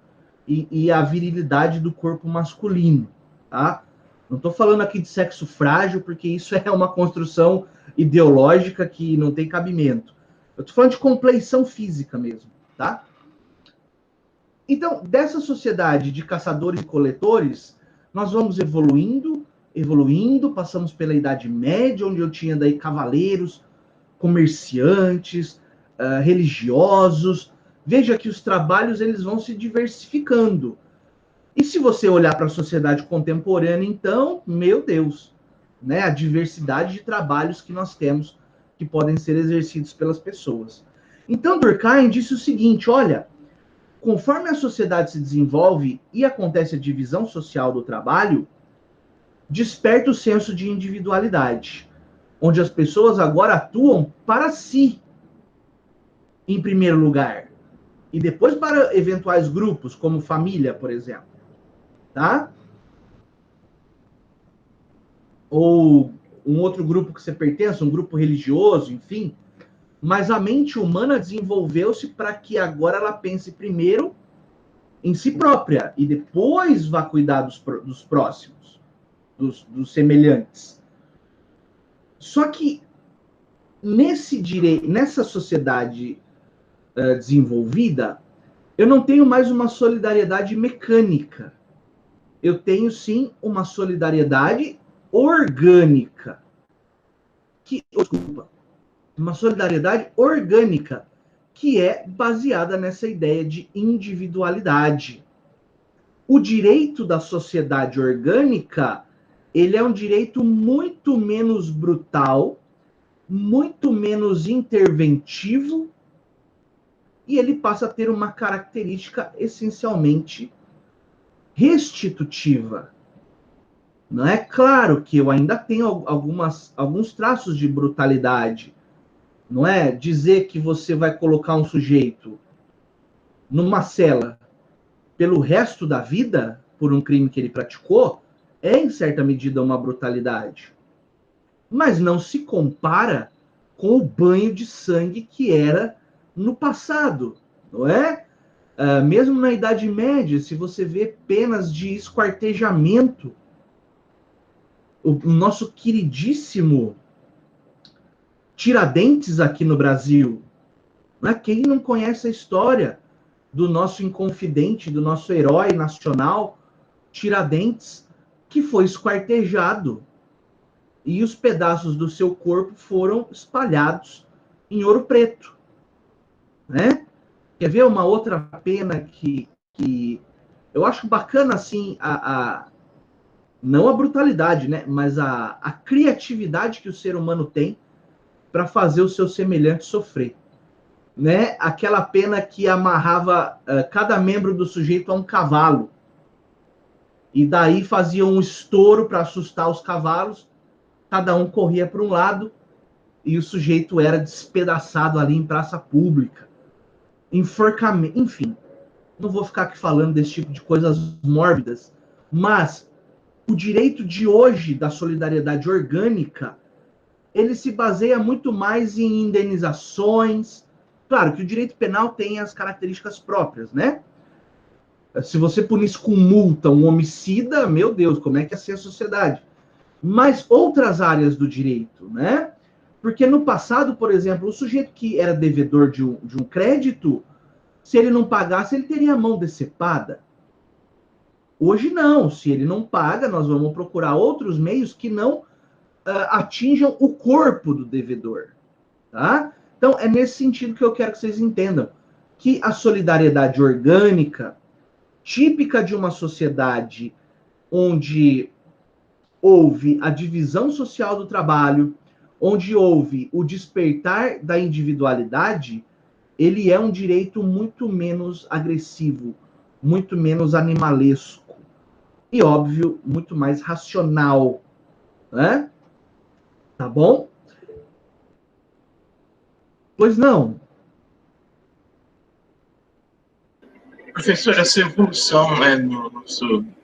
e a virilidade do corpo masculino, tá? Não estou falando aqui de sexo frágil, porque isso é uma construção ideológica que não tem cabimento. Eu estou falando de compleição física mesmo, tá? Então, dessa sociedade de caçadores e coletores, nós vamos evoluindo, passamos pela Idade Média, onde eu tinha daí cavaleiros, comerciantes, religiosos. Veja que os trabalhos eles vão se diversificando. E se você olhar para a sociedade contemporânea, então, meu Deus, né, a diversidade de trabalhos que nós temos que podem ser exercidos pelas pessoas. Então, Durkheim disse o seguinte, olha, conforme a sociedade se desenvolve e acontece a divisão social do trabalho, desperta o senso de individualidade, onde as pessoas agora atuam para si, em primeiro lugar, e depois para eventuais grupos, como família, por exemplo, tá? Ou um outro grupo que você pertence, um grupo religioso, enfim. Mas a mente humana desenvolveu-se para que agora ela pense primeiro em si própria e depois vá cuidar dos próximos, dos semelhantes. Só que nessa sociedade desenvolvida, eu não tenho mais uma solidariedade mecânica. Eu tenho sim uma solidariedade orgânica. Uma solidariedade orgânica, que é baseada nessa ideia de individualidade. O direito da sociedade orgânica, ele é um direito muito menos brutal, muito menos interventivo, e ele passa a ter uma característica essencialmente restitutiva. Não é claro que eu ainda tenho alguns traços de brutalidade. Não é dizer que você vai colocar um sujeito numa cela pelo resto da vida por um crime que ele praticou, é em certa medida uma brutalidade. Mas não se compara com o banho de sangue que era no passado, não é? Mesmo na Idade Média, se você vê penas de esquartejamento, o nosso queridíssimo Tiradentes aqui no Brasil, né? Quem não conhece a história do nosso inconfidente, do nosso herói nacional, Tiradentes, que foi esquartejado e os pedaços do seu corpo foram espalhados em Ouro Preto, né? Quer ver uma outra pena que eu acho bacana, assim, não a brutalidade, né? Mas a criatividade que o ser humano tem para fazer o seu semelhante sofrer, né? Aquela pena que amarrava cada membro do sujeito a um cavalo e daí fazia um estouro para assustar os cavalos, cada um corria para um lado e o sujeito era despedaçado ali em praça pública. Enforcamento, enfim. Não vou ficar aqui falando desse tipo de coisas mórbidas, mas o direito de hoje da solidariedade orgânica, ele se baseia muito mais em indenizações. Claro que o direito penal tem as características próprias, né? Se você punisse com multa um homicida, meu Deus, como é que ia ser a sociedade? Mas outras áreas do direito, né? Porque no passado, por exemplo, o sujeito que era devedor de um crédito, se ele não pagasse, ele teria a mão decepada. Hoje não, se ele não paga, nós vamos procurar outros meios que não atinjam o corpo do devedor, tá? Então, é nesse sentido que eu quero que vocês entendam que a solidariedade orgânica, típica de uma sociedade onde houve a divisão social do trabalho, onde houve o despertar da individualidade, ele é um direito muito menos agressivo, muito menos animalesco e, óbvio, muito mais racional, né? Tá bom? Pois não. Professor, essa evolução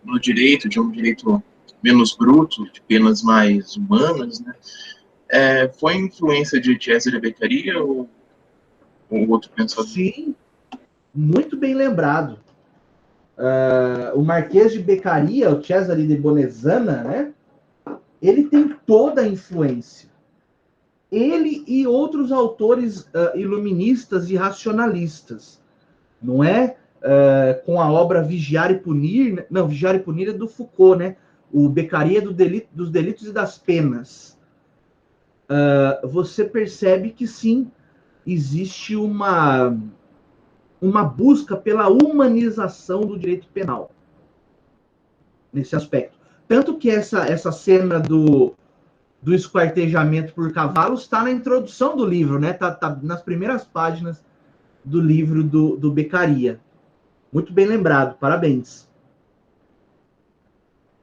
no direito, de um direito menos bruto, de penas mais humanas, né, foi influência de Cesare Beccaria ou um outro pensador. Sim, muito bem lembrado. O Marquês de Beccaria, o Cesare de Bonesana, né? Ele tem toda a influência. Ele e outros autores iluministas e racionalistas, não é? Com a obra Vigiar e Punir, não, Vigiar e Punir é do Foucault, né? O Beccaria dos Delitos e das Penas. Você percebe que sim, existe uma busca pela humanização do direito penal nesse aspecto. Tanto que essa cena do esquartejamento por cavalos está na introdução do livro, né? Tá nas primeiras páginas do livro do Beccaria. Muito bem lembrado, parabéns.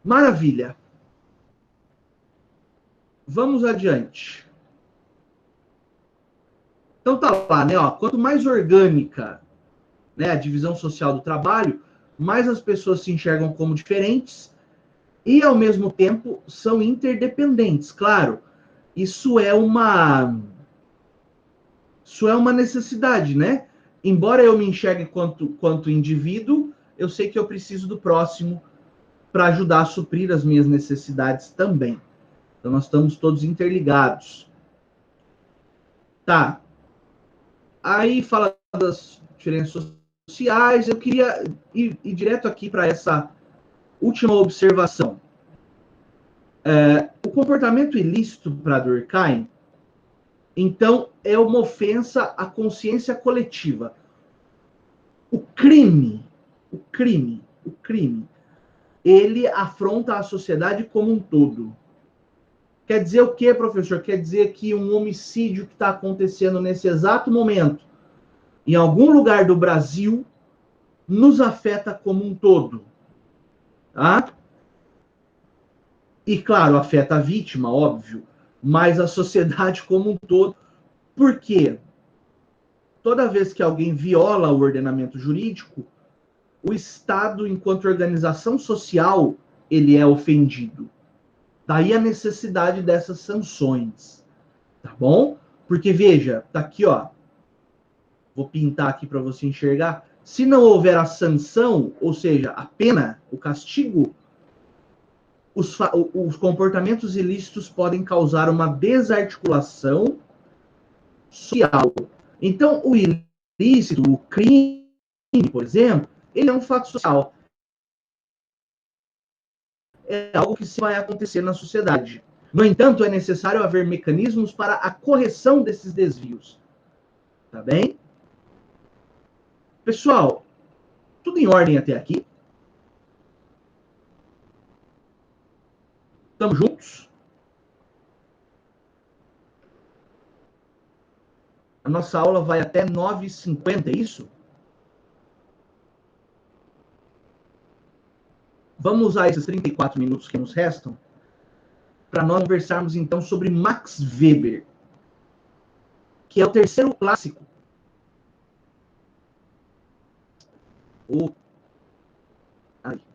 Maravilha. Vamos adiante. Então tá lá, né? Ó, quanto mais orgânica, né, a divisão social do trabalho, mais as pessoas se enxergam como diferentes e, ao mesmo tempo, são interdependentes. Claro, isso é uma necessidade, né? Embora eu me enxergue quanto indivíduo, eu sei que eu preciso do próximo para ajudar a suprir as minhas necessidades também. Então, nós estamos todos interligados. Tá. Aí fala das diferenças sociais. Eu queria ir direto aqui para essa última observação. O comportamento ilícito para Durkheim, então, é uma ofensa à consciência coletiva. O crime, ele afronta a sociedade como um todo. Quer dizer o quê, professor? Quer dizer que um homicídio que está acontecendo nesse exato momento, em algum lugar do Brasil, nos afeta como um todo. Tá? E, claro, afeta a vítima, óbvio, mas a sociedade como um todo. Por quê? Toda vez que alguém viola o ordenamento jurídico, o Estado, enquanto organização social, ele é ofendido. Daí a necessidade dessas sanções. Tá bom? Porque, veja, tá aqui, ó. Vou pintar aqui para você enxergar. Se não houver a sanção, ou seja, a pena, o castigo, os comportamentos ilícitos podem causar uma desarticulação social. Então, o ilícito, o crime, por exemplo, ele é um fato social. É algo que vai acontecer na sociedade. No entanto, é necessário haver mecanismos para a correção desses desvios. Tá bem? Pessoal, tudo em ordem até aqui? Estamos juntos? A nossa aula vai até 9h50, é isso? Vamos usar esses 34 minutos que nos restam para nós conversarmos, então, sobre Max Weber, que é o terceiro clássico.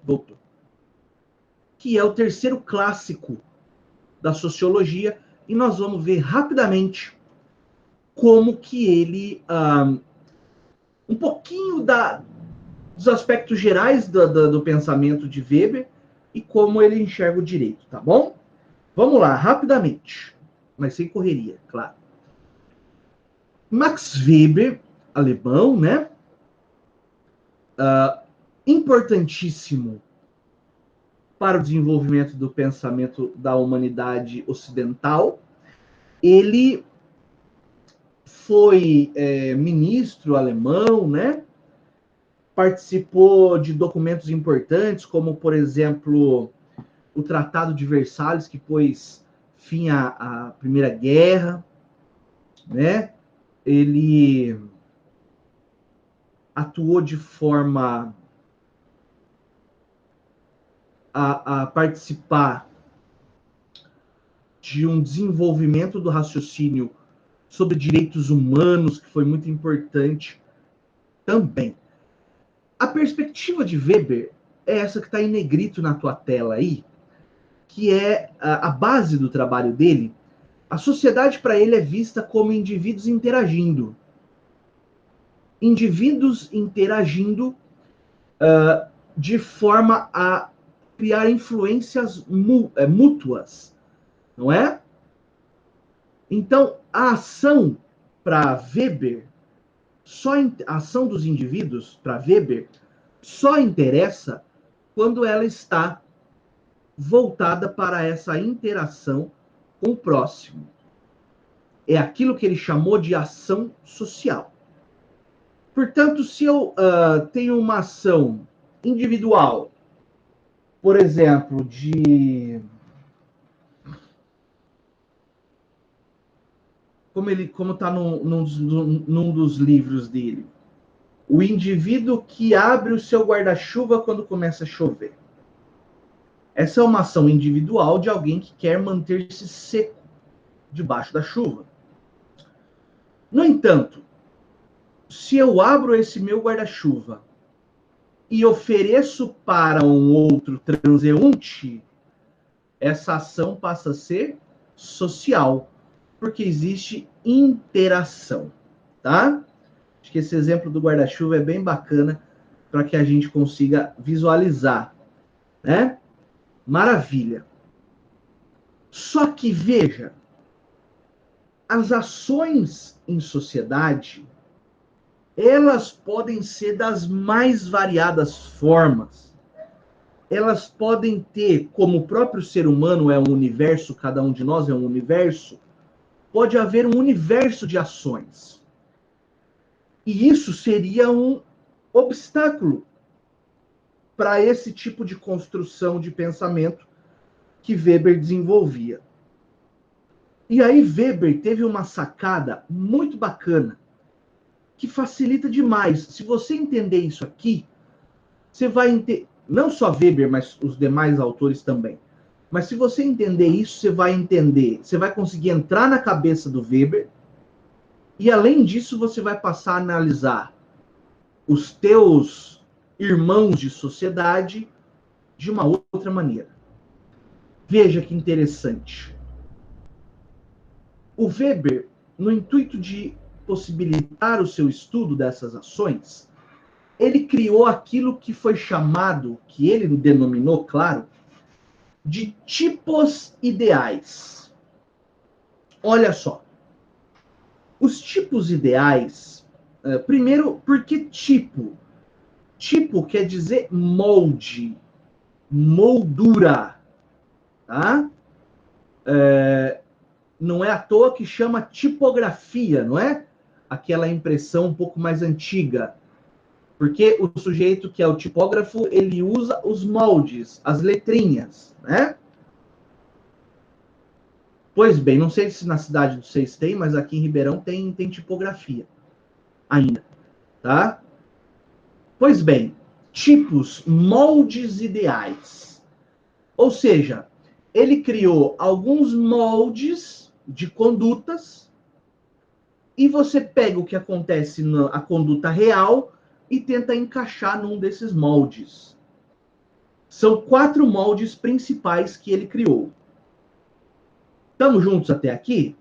Voltou. Que é o terceiro clássico da sociologia, e nós vamos ver rapidamente como que ele, um pouquinho dos aspectos gerais do pensamento de Weber e como ele enxerga o direito, tá bom? Vamos lá, rapidamente, mas sem correria, claro. Max Weber, alemão, né? Importantíssimo para o desenvolvimento do pensamento da humanidade ocidental. Ele foi ministro alemão, né? Participou de documentos importantes, como, por exemplo, o Tratado de Versalhes, que pôs fim à Primeira Guerra, né? Ele atuou de forma a participar de um desenvolvimento do raciocínio sobre direitos humanos, que foi muito importante também. A perspectiva de Weber é essa que está em negrito na tua tela aí, que é a base do trabalho dele. A sociedade, para ele, é vista como indivíduos interagindo. indivíduos interagindo de forma a criar influências mútuas, não é? Então, a ação para Weber, a ação dos indivíduos para Weber só interessa quando ela está voltada para essa interação com o próximo. É aquilo que ele chamou de ação social. Portanto, se eu tenho uma ação individual, por exemplo, como está num dos livros dele, o indivíduo que abre o seu guarda-chuva quando começa a chover. Essa é uma ação individual de alguém que quer manter-se seco debaixo da chuva. No entanto, se eu abro esse meu guarda-chuva e ofereço para um outro transeunte, essa ação passa a ser social, porque existe interação, tá? Acho que esse exemplo do guarda-chuva é bem bacana para que a gente consiga visualizar, né? Maravilha. Só que, veja, as ações em sociedade, elas podem ser das mais variadas formas. Elas podem ter, como o próprio ser humano é um universo, cada um de nós é um universo, pode haver um universo de ações. E isso seria um obstáculo para esse tipo de construção de pensamento que Weber desenvolvia. E aí Weber teve uma sacada muito bacana, que facilita demais. Se você entender isso aqui, você vai entender, não só Weber, mas os demais autores também. Mas se você entender isso, você vai entender, você vai conseguir entrar na cabeça do Weber, e além disso, você vai passar a analisar os teus irmãos de sociedade de uma outra maneira. Veja que interessante. O Weber, no intuito de possibilitar o seu estudo dessas ações, ele criou aquilo que foi chamado, que ele denominou, claro, de tipos ideais. Olha só. Os tipos ideais, primeiro, por que tipo? Tipo quer dizer molde, moldura, tá? Não é à toa que chama tipografia, não é? Aquela impressão um pouco mais antiga. Porque o sujeito que é o tipógrafo, ele usa os moldes, as letrinhas, né? Pois bem, não sei se na cidade de vocês tem, mas aqui em Ribeirão tem tipografia ainda, tá? Pois bem, tipos, moldes ideais. Ou seja, ele criou alguns moldes de condutas e você pega o que acontece na conduta real e tenta encaixar num desses moldes. São 4 moldes principais que ele criou. Estamos juntos até aqui?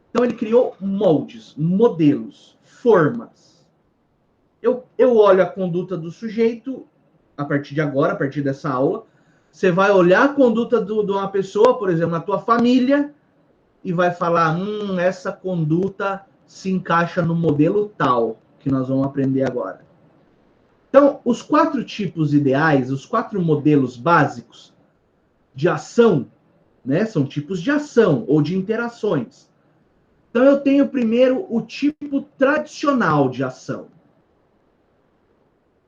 Então ele criou moldes, modelos, formas. Eu olho a conduta do sujeito, a partir de agora, a partir dessa aula, você vai olhar a conduta de uma pessoa, por exemplo, na tua família, e vai falar, essa conduta se encaixa no modelo tal, que nós vamos aprender agora. Então, os 4 tipos ideais, os 4 modelos básicos de ação, né, são tipos de ação ou de interações. Então, eu tenho primeiro o tipo tradicional de ação.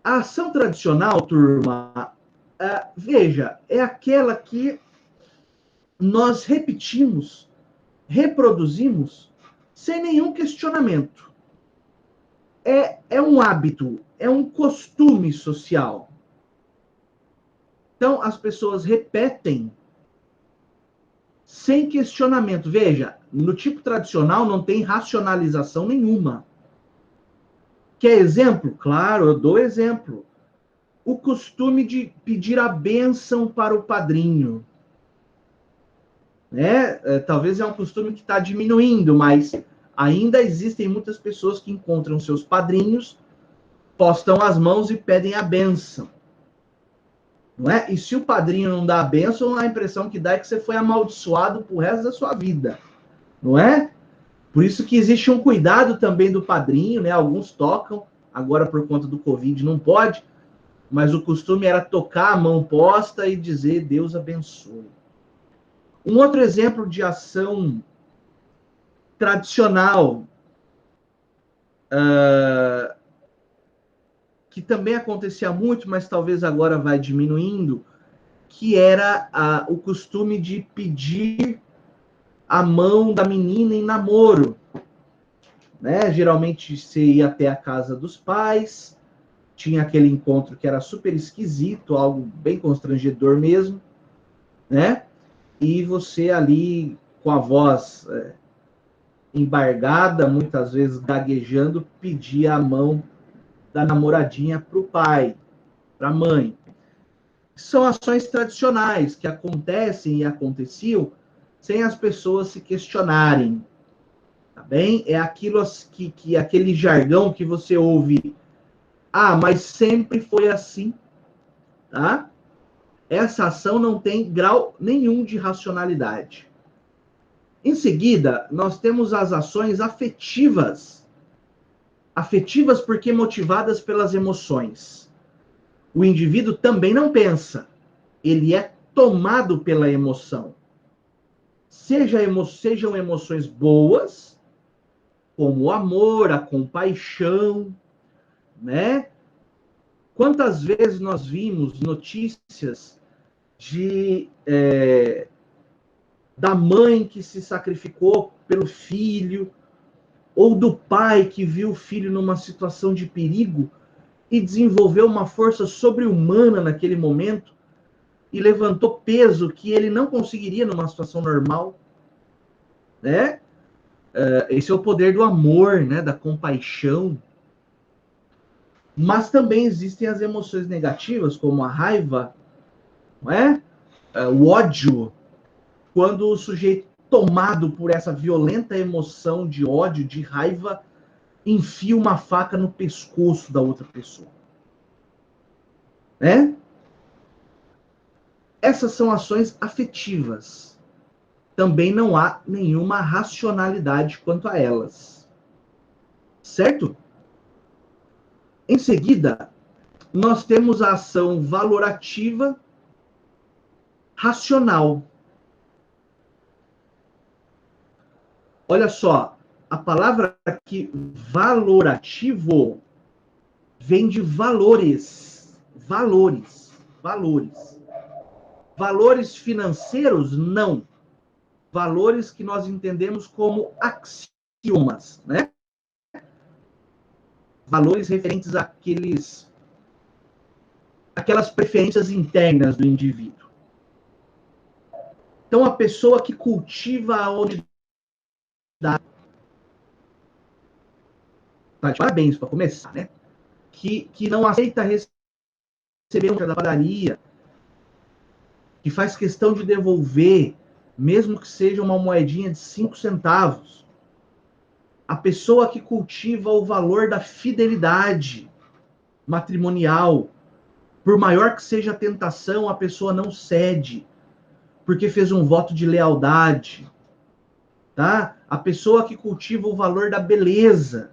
A ação tradicional, turma, veja, é aquela que nós repetimos, reproduzimos, sem nenhum questionamento. É um hábito, é um costume social. Então, as pessoas repetem sem questionamento. Veja, no tipo tradicional não tem racionalização nenhuma. Quer exemplo? Claro, eu dou exemplo. O costume de pedir a bênção para o padrinho. Talvez é um costume que está diminuindo, mas Ainda existem muitas pessoas que encontram seus padrinhos, postam as mãos e pedem a bênção. Não é? E se o padrinho não dá a bênção, a impressão que dá é que você foi amaldiçoado pro resto da sua vida. Não é? Por isso que existe um cuidado também do padrinho, né? Alguns tocam, agora por conta do Covid não pode, mas o costume era tocar a mão posta e dizer Deus abençoe. Um outro exemplo de ação tradicional, que também acontecia muito, mas talvez agora vai diminuindo, que era o costume de pedir a mão da menina em namoro. Né? Geralmente você ia até a casa dos pais, tinha aquele encontro que era super esquisito, algo bem constrangedor mesmo, né? E você ali, com a voz embargada, muitas vezes gaguejando, pedia a mão da namoradinha para o pai, para a mãe. São ações tradicionais que acontecem e aconteciam sem as pessoas se questionarem. Tá bem? É aquilo que aquele jargão que você ouve. Ah, mas sempre foi assim. Tá? Essa ação não tem grau nenhum de racionalidade. Em seguida, nós temos as ações afetivas. Afetivas porque motivadas pelas emoções. O indivíduo também não pensa. Ele é tomado pela emoção. Sejam emoções boas, como o amor, a compaixão, né? Quantas vezes nós vimos notícias da mãe que se sacrificou pelo filho, ou do pai que viu o filho numa situação de perigo e desenvolveu uma força sobre-humana naquele momento e levantou peso que ele não conseguiria numa situação normal, né? Esse é o poder do amor, né? Da compaixão. Mas também existem as emoções negativas, como a raiva, não é? O ódio, quando o sujeito tomado por essa violenta emoção de ódio, de raiva, enfia uma faca no pescoço da outra pessoa. Né? Essas são ações afetivas. Também não há nenhuma racionalidade quanto a elas. Certo? Em seguida, nós temos a ação valorativa racional. Olha só, a palavra aqui, valorativo, vem de valores. Valores. Valores. Valores financeiros, não. Valores que nós entendemos como axiomas, né? Valores referentes àquelas preferências internas do indivíduo. Então, a pessoa que cultiva a honestidade. Tá de parabéns para começar, né? Que não aceita receber um da padaria, que faz questão de devolver, mesmo que seja uma moedinha de 5 centavos. A pessoa que cultiva o valor da fidelidade matrimonial, por maior que seja a tentação, a pessoa não cede, porque fez um voto de lealdade. Tá? A pessoa que cultiva o valor da beleza.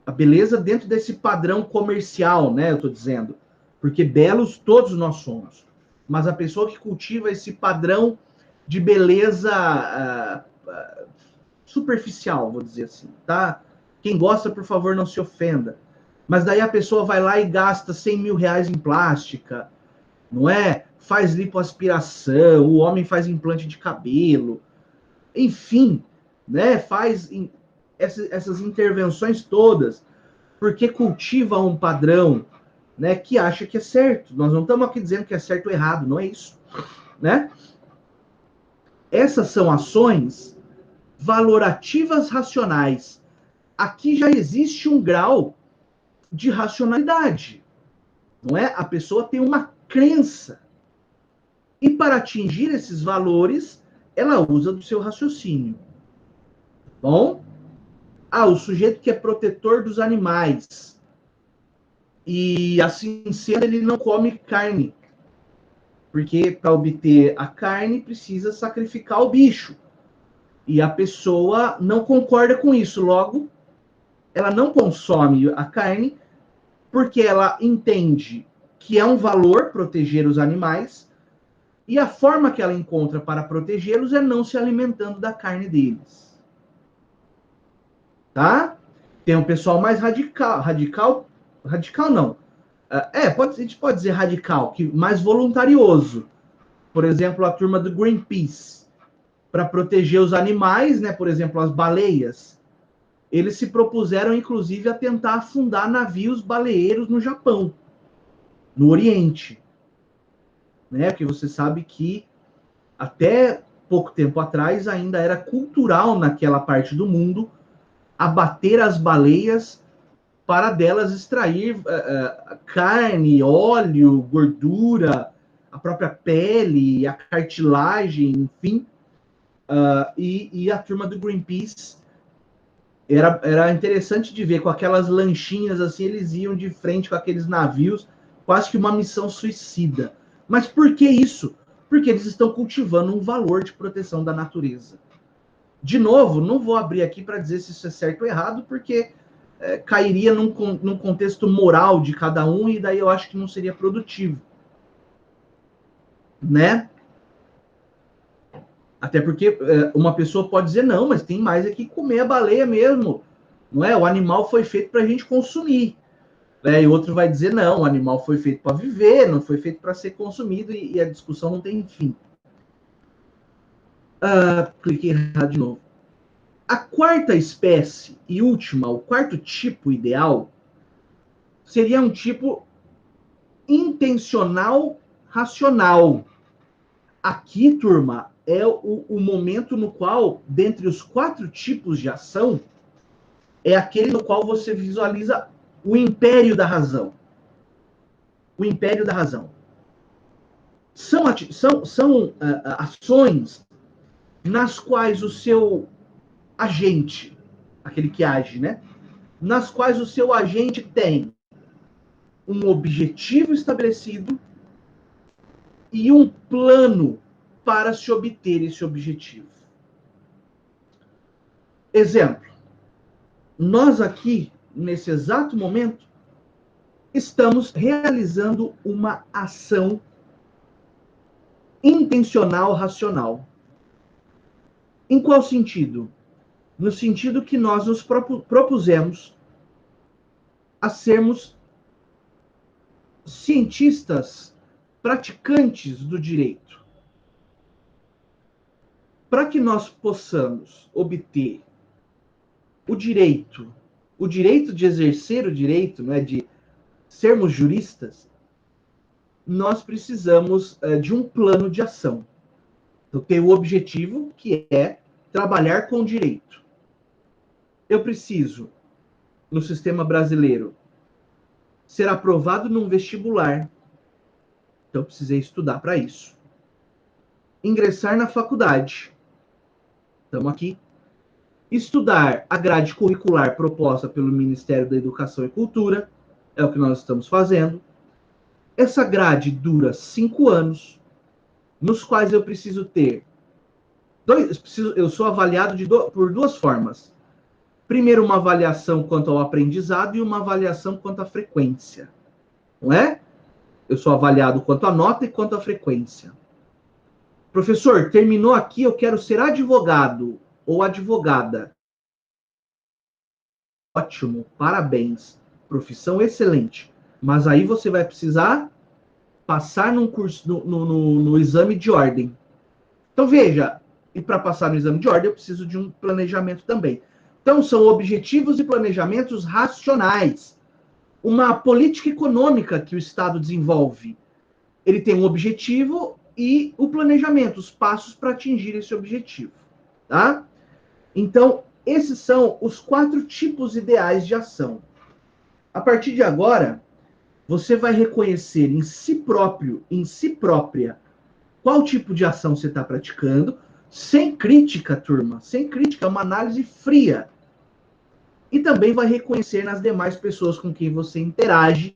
A beleza dentro desse padrão comercial, né? Eu estou dizendo. Porque belos todos nós somos. Mas a pessoa que cultiva esse padrão de beleza superficial, vou dizer assim, tá? Quem gosta, por favor, não se ofenda. Mas daí a pessoa vai lá e gasta 100 mil reais em plástica, não é? Faz lipoaspiração, o homem faz implante de cabelo, enfim, né? Faz essas intervenções todas, porque cultiva um padrão, né, que acha que é certo. Nós não estamos aqui dizendo que é certo ou errado, não é isso, né? Essas são ações valorativas racionais. Aqui já existe um grau de racionalidade, não é? A pessoa tem uma crença. E para atingir esses valores, ela usa do seu raciocínio. Bom? O sujeito que é protetor dos animais. E assim sendo, ele não come carne. Porque para obter a carne precisa sacrificar o bicho. E a pessoa não concorda com isso. Logo, ela não consome a carne porque ela entende que é um valor proteger os animais e a forma que ela encontra para protegê-los é não se alimentando da carne deles. Tá? Tem um pessoal mais radical não. A gente pode dizer radical, que mais voluntarioso. Por exemplo, a turma do Greenpeace, para proteger os animais, né? Por exemplo, as baleias. Eles se propuseram, inclusive, a tentar afundar navios baleeiros no Japão, no Oriente. Né? Porque você sabe que até pouco tempo atrás ainda era cultural naquela parte do mundo abater as baleias para delas extrair carne, óleo, gordura, a própria pele, a cartilagem, enfim. E a turma do Greenpeace era interessante de ver, com aquelas lanchinhas assim, eles iam de frente com aqueles navios, quase que uma missão suicida. Mas por que isso? Porque eles estão cultivando um valor de proteção da natureza. De novo, não vou abrir aqui para dizer se isso é certo ou errado, porque cairia num contexto moral de cada um, e daí eu acho que não seria produtivo. Né? Até porque uma pessoa pode dizer, não, mas tem mais aqui comer a baleia mesmo. Não é? O animal foi feito para a gente consumir. E outro vai dizer, não, o animal foi feito para viver, não foi feito para ser consumido, e a discussão não tem fim. Cliquei errado de novo. A quarta espécie e última, o quarto tipo ideal, seria um tipo intencional racional. Aqui, turma, é o momento no qual, dentre os 4 tipos de ação, é aquele no qual você visualiza o império da razão. O império da razão. São ações nas quais o seu agente, aquele que age, né? Nas quais o seu agente tem um objetivo estabelecido e um plano para se obter esse objetivo. Exemplo. Nós aqui, nesse exato momento, estamos realizando uma ação intencional racional. Em qual sentido? No sentido que nós nos propusemos a sermos cientistas praticantes do direito. Para que nós possamos obter o direito de exercer o direito, né, de sermos juristas, nós precisamos de um plano de ação. Eu tenho o objetivo, que é trabalhar com direito. Eu preciso, no sistema brasileiro, ser aprovado num vestibular. Então, eu precisei estudar para isso. Ingressar na faculdade. Estamos aqui. Estudar a grade curricular proposta pelo Ministério da Educação e Cultura. É o que nós estamos fazendo. Essa grade dura 5 anos, nos quais eu preciso ter eu sou avaliado por 2 formas. Primeiro, uma avaliação quanto ao aprendizado e uma avaliação quanto à frequência. Não é? Eu sou avaliado quanto à nota e quanto à frequência. Professor, terminou aqui, eu quero ser advogado ou advogada. Ótimo, parabéns. Profissão excelente. Mas aí você vai precisar passar num curso, no exame de ordem. Então, veja, e para passar no exame de ordem, eu preciso de um planejamento também. Então, são objetivos e planejamentos racionais. Uma política econômica que o Estado desenvolve. Ele tem um objetivo e o planejamento, os passos para atingir esse objetivo. Tá? Então, esses são os 4 tipos ideais de ação. A partir de agora, você vai reconhecer em si próprio, em si própria, qual tipo de ação você está praticando. sem crítica, turma, sem crítica, é uma análise fria. E também vai reconhecer nas demais pessoas com quem você interage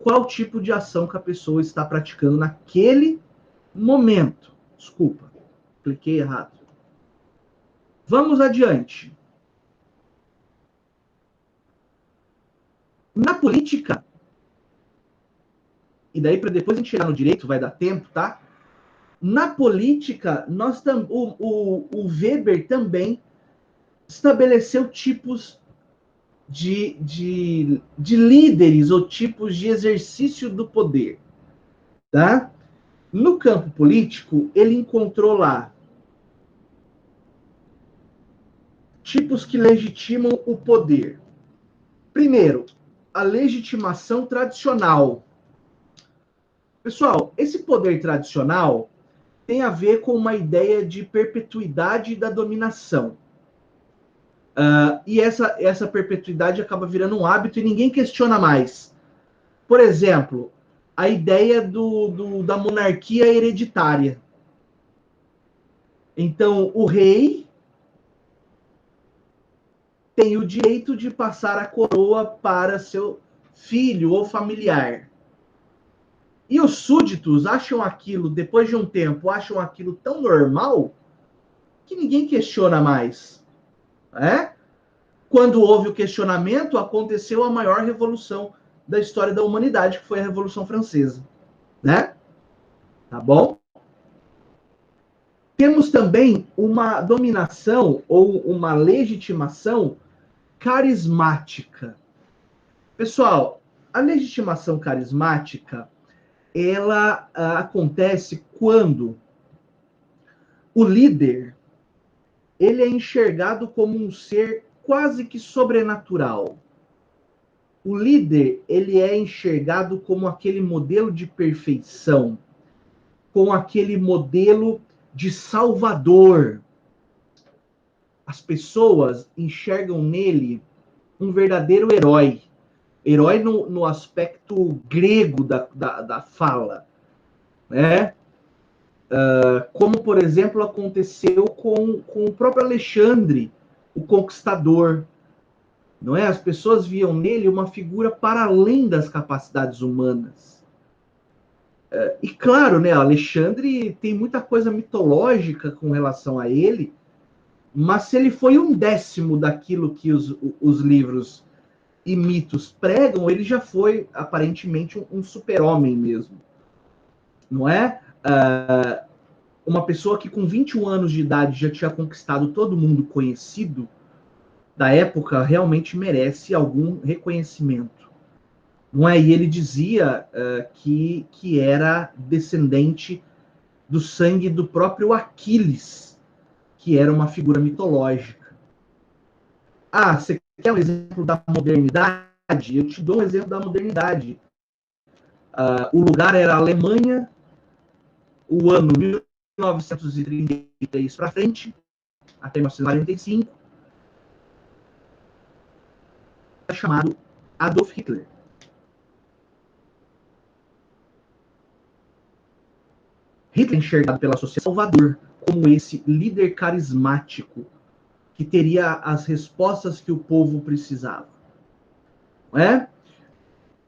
qual tipo de ação que a pessoa está praticando naquele momento. Desculpa, cliquei errado. Vamos adiante. Na política, e daí para depois a gente chegar no direito, vai dar tempo, tá? Na política, o Weber também estabeleceu tipos de líderes ou tipos de exercício do poder, tá? No campo político, ele encontrou lá tipos que legitimam o poder. Primeiro, a legitimação tradicional. Pessoal, esse poder tradicional tem a ver com uma ideia de perpetuidade da dominação. E essa perpetuidade acaba virando um hábito e ninguém questiona mais. Por exemplo, a ideia da monarquia hereditária. Então, o rei tem o direito de passar a coroa para seu filho ou familiar. E os súditos acham aquilo, depois de um tempo, acham aquilo tão normal que ninguém questiona mais. Né? Quando houve o questionamento, aconteceu a maior revolução da história da humanidade, que foi a Revolução Francesa. Né? Tá bom? Temos também uma dominação ou uma legitimação carismática. Pessoal, a legitimação carismática, ela acontece quando o líder ele é enxergado como um ser quase que sobrenatural. O líder ele é enxergado como aquele modelo de perfeição, com aquele modelo de salvador. As pessoas enxergam nele um verdadeiro herói. Herói no aspecto grego da fala. Né? Como, por exemplo, aconteceu com o próprio Alexandre, o Conquistador. Não é? As pessoas viam nele uma figura para além das capacidades humanas. E claro, né, Alexandre tem muita coisa mitológica com relação a ele, mas se ele foi 1/10 daquilo que os livros e mitos pregam, ele já foi aparentemente um super-homem mesmo. Não é? Uma pessoa que com 21 anos de idade já tinha conquistado todo mundo conhecido da época realmente merece algum reconhecimento. Não é? E ele dizia que era descendente do sangue do próprio Aquiles, que era uma figura mitológica. Você quer um exemplo da modernidade? Eu te dou um exemplo da modernidade. O lugar era a Alemanha, o ano 1933 para frente, até 1945, chamado Adolf Hitler. Hitler enxergado pela sociedade Salvador como esse líder carismático que teria as respostas que o povo precisava. Não é?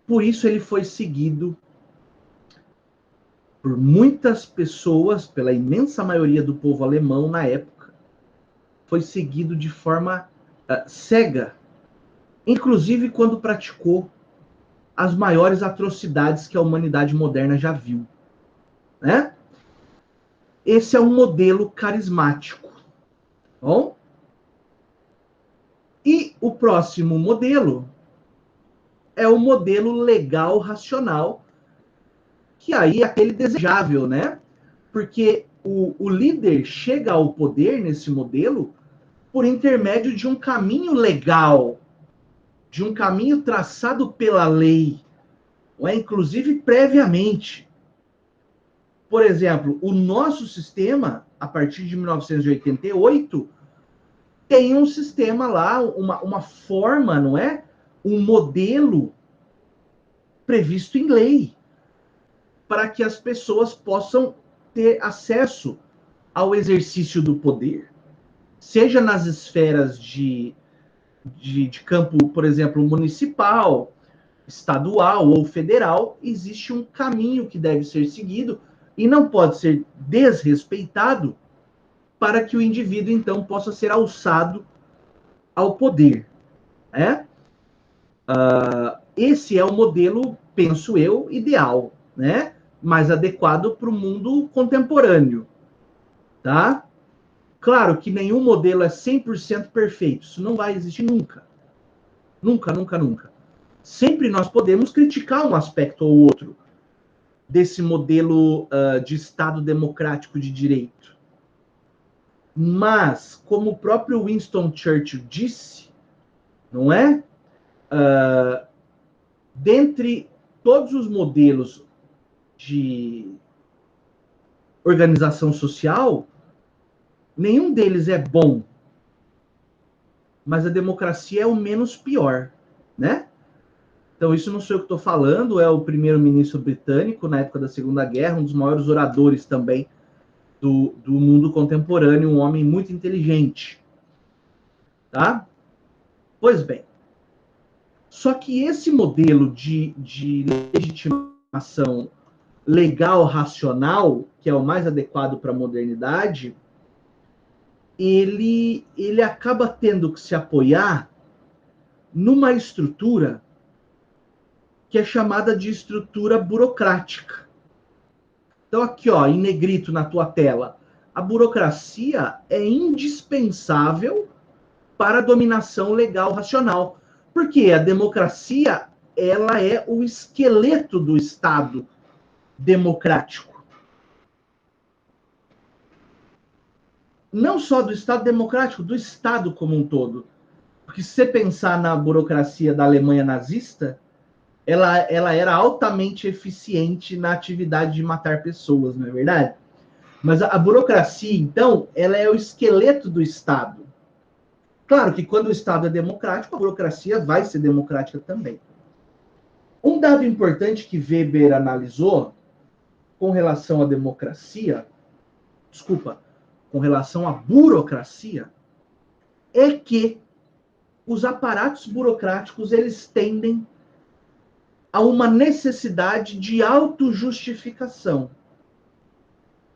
Por isso ele foi seguido por muitas pessoas, pela imensa maioria do povo alemão na época, foi seguido de forma cega, inclusive quando praticou as maiores atrocidades que a humanidade moderna já viu. Né? Esse é um modelo carismático. Bom? E o próximo modelo é o modelo legal racional, que aí é aquele desejável, né? Porque o líder chega ao poder nesse modelo por intermédio de um caminho legal, de um caminho traçado pela lei, não é? Inclusive previamente. Por exemplo, o nosso sistema, a partir de 1988, tem um sistema lá, uma forma, não é? Um modelo previsto em lei, para que as pessoas possam ter acesso ao exercício do poder. Seja nas esferas de campo, por exemplo, municipal, estadual ou federal, existe um caminho que deve ser seguido e não pode ser desrespeitado para que o indivíduo, então, possa ser alçado ao poder. Né? Esse é o modelo, penso eu, ideal, né? Mais adequado para o mundo contemporâneo. Tá? Claro que nenhum modelo é 100% perfeito. Isso não vai existir nunca. Nunca, nunca, nunca. Sempre nós podemos criticar um aspecto ou outro desse modelo de Estado democrático de direito. Mas, como o próprio Winston Churchill disse, não é? Dentre todos os modelos de organização social, nenhum deles é bom, mas a democracia é o menos pior, né? Então, isso não sou eu que estou falando, é o primeiro-ministro britânico, na época da Segunda Guerra, um dos maiores oradores também do mundo contemporâneo, um homem muito inteligente. Tá? Pois bem, só que esse modelo de legitimação legal, racional, que é o mais adequado para a modernidade, ele acaba tendo que se apoiar numa estrutura que é chamada de estrutura burocrática. Então, aqui, ó, em negrito na tua tela, a burocracia é indispensável para a dominação legal racional. Porque a democracia, ela é o esqueleto do Estado democrático. Não só do Estado democrático, do Estado como um todo. Porque se você pensar na burocracia da Alemanha nazista, ela era altamente eficiente na atividade de matar pessoas, não é verdade? Mas a burocracia, então, ela é o esqueleto do Estado. Claro que quando o Estado é democrático, a burocracia vai ser democrática também. Um dado importante que Weber analisou com relação à democracia, com relação à burocracia, é que os aparatos burocráticos, eles tendem a uma necessidade de autojustificação.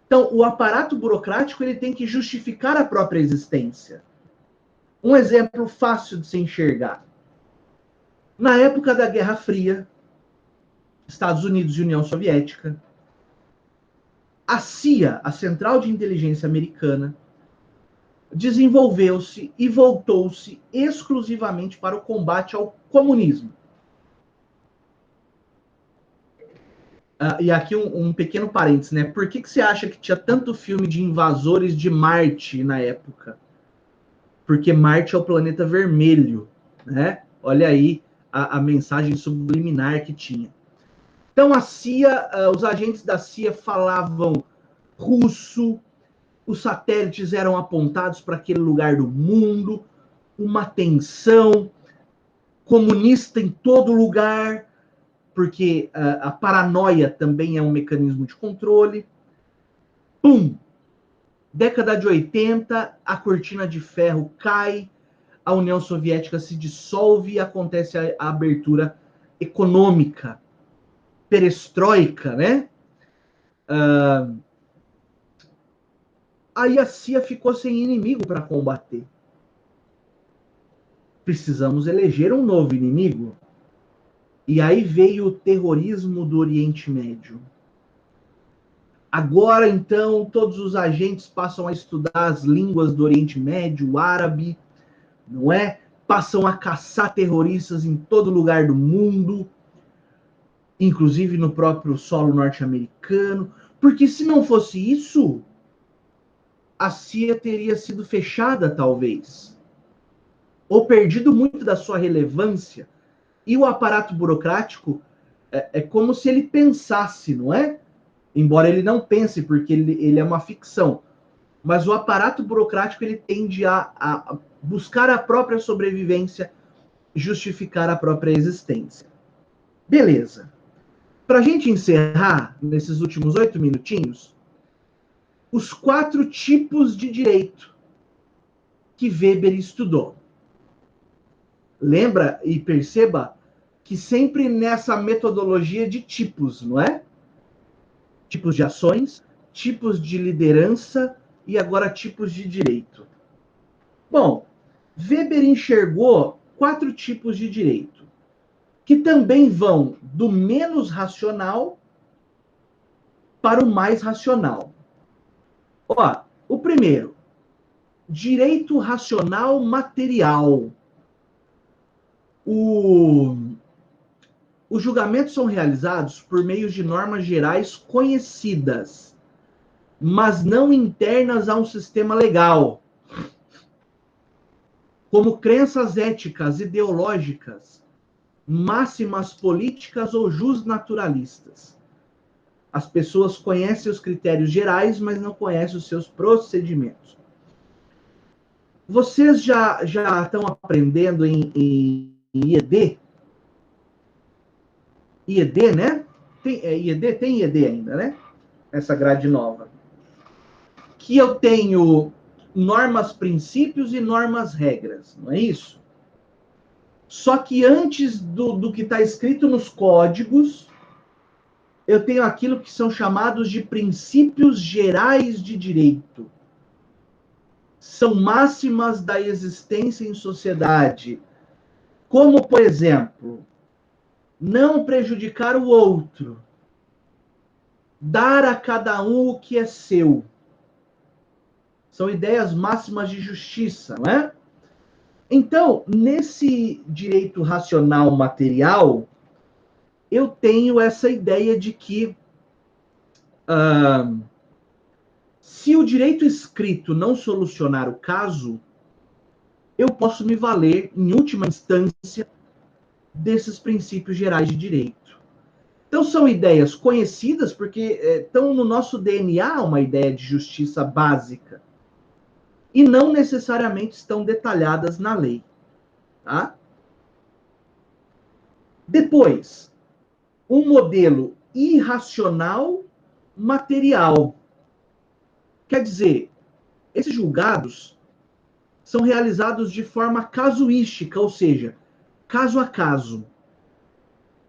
Então, o aparato burocrático, ele tem que justificar a própria existência. Um exemplo fácil de se enxergar. Na época da Guerra Fria, Estados Unidos e União Soviética, a CIA, a Central de Inteligência Americana, desenvolveu-se e voltou-se exclusivamente para o combate ao comunismo. E aqui um pequeno parênteses, né? Por que você acha que tinha tanto filme de invasores de Marte na época? Porque Marte é o planeta vermelho, né? Olha aí a mensagem subliminar que tinha. Então a CIA, os agentes da CIA falavam russo, os satélites eram apontados para aquele lugar do mundo, uma tensão comunista em todo lugar, porque a paranoia também é um mecanismo de controle. Pum! Década de 80, a cortina de ferro cai, a União Soviética se dissolve e acontece a abertura econômica, perestroika, né? Aí a CIA ficou sem inimigo para combater. Precisamos eleger um novo inimigo. E aí veio o terrorismo do Oriente Médio. Agora, então, todos os agentes passam a estudar as línguas do Oriente Médio, o árabe, não é? Passam a caçar terroristas em todo lugar do mundo, inclusive no próprio solo norte-americano, porque se não fosse isso, a CIA teria sido fechada, talvez, ou perdido muito da sua relevância. E o aparato burocrático é como se ele pensasse, não é? Embora ele não pense, porque ele é uma ficção. Mas o aparato burocrático, ele tende a buscar a própria sobrevivência, justificar a própria existência. Beleza. Para a gente encerrar, nesses últimos 8 minutinhos, os 4 tipos de direito que Weber estudou. Lembra e perceba que sempre nessa metodologia de tipos, não é? Tipos de ações, tipos de liderança e agora tipos de direito. Bom, Weber enxergou 4 tipos de direito, que também vão do menos racional para o mais racional. Ó, o primeiro, direito racional material. Os julgamentos são realizados por meio de normas gerais conhecidas, mas não internas a um sistema legal, como crenças éticas, ideológicas, máximas políticas ou justnaturalistas. As pessoas conhecem os critérios gerais, mas não conhecem os seus procedimentos. Vocês já estão aprendendo em IED? IED, né? IED, tem IED ainda, né? Essa grade nova. Que eu tenho normas, princípios e normas, regras, não é isso? Só que antes do que está escrito nos códigos, eu tenho aquilo que são chamados de princípios gerais de direito. São máximas da existência em sociedade, como, por exemplo, não prejudicar o outro, dar a cada um o que é seu. São ideias máximas de justiça, não é? Então, nesse direito racional material, eu tenho essa ideia de que se o direito escrito não solucionar o caso, eu posso me valer, em última instância, desses princípios gerais de direito. Então, são ideias conhecidas, porque estão no nosso DNA uma ideia de justiça básica, e não necessariamente estão detalhadas na lei. Tá? Depois, um modelo irracional material. Quer dizer, esses julgados são realizados de forma casuística, ou seja, caso a caso,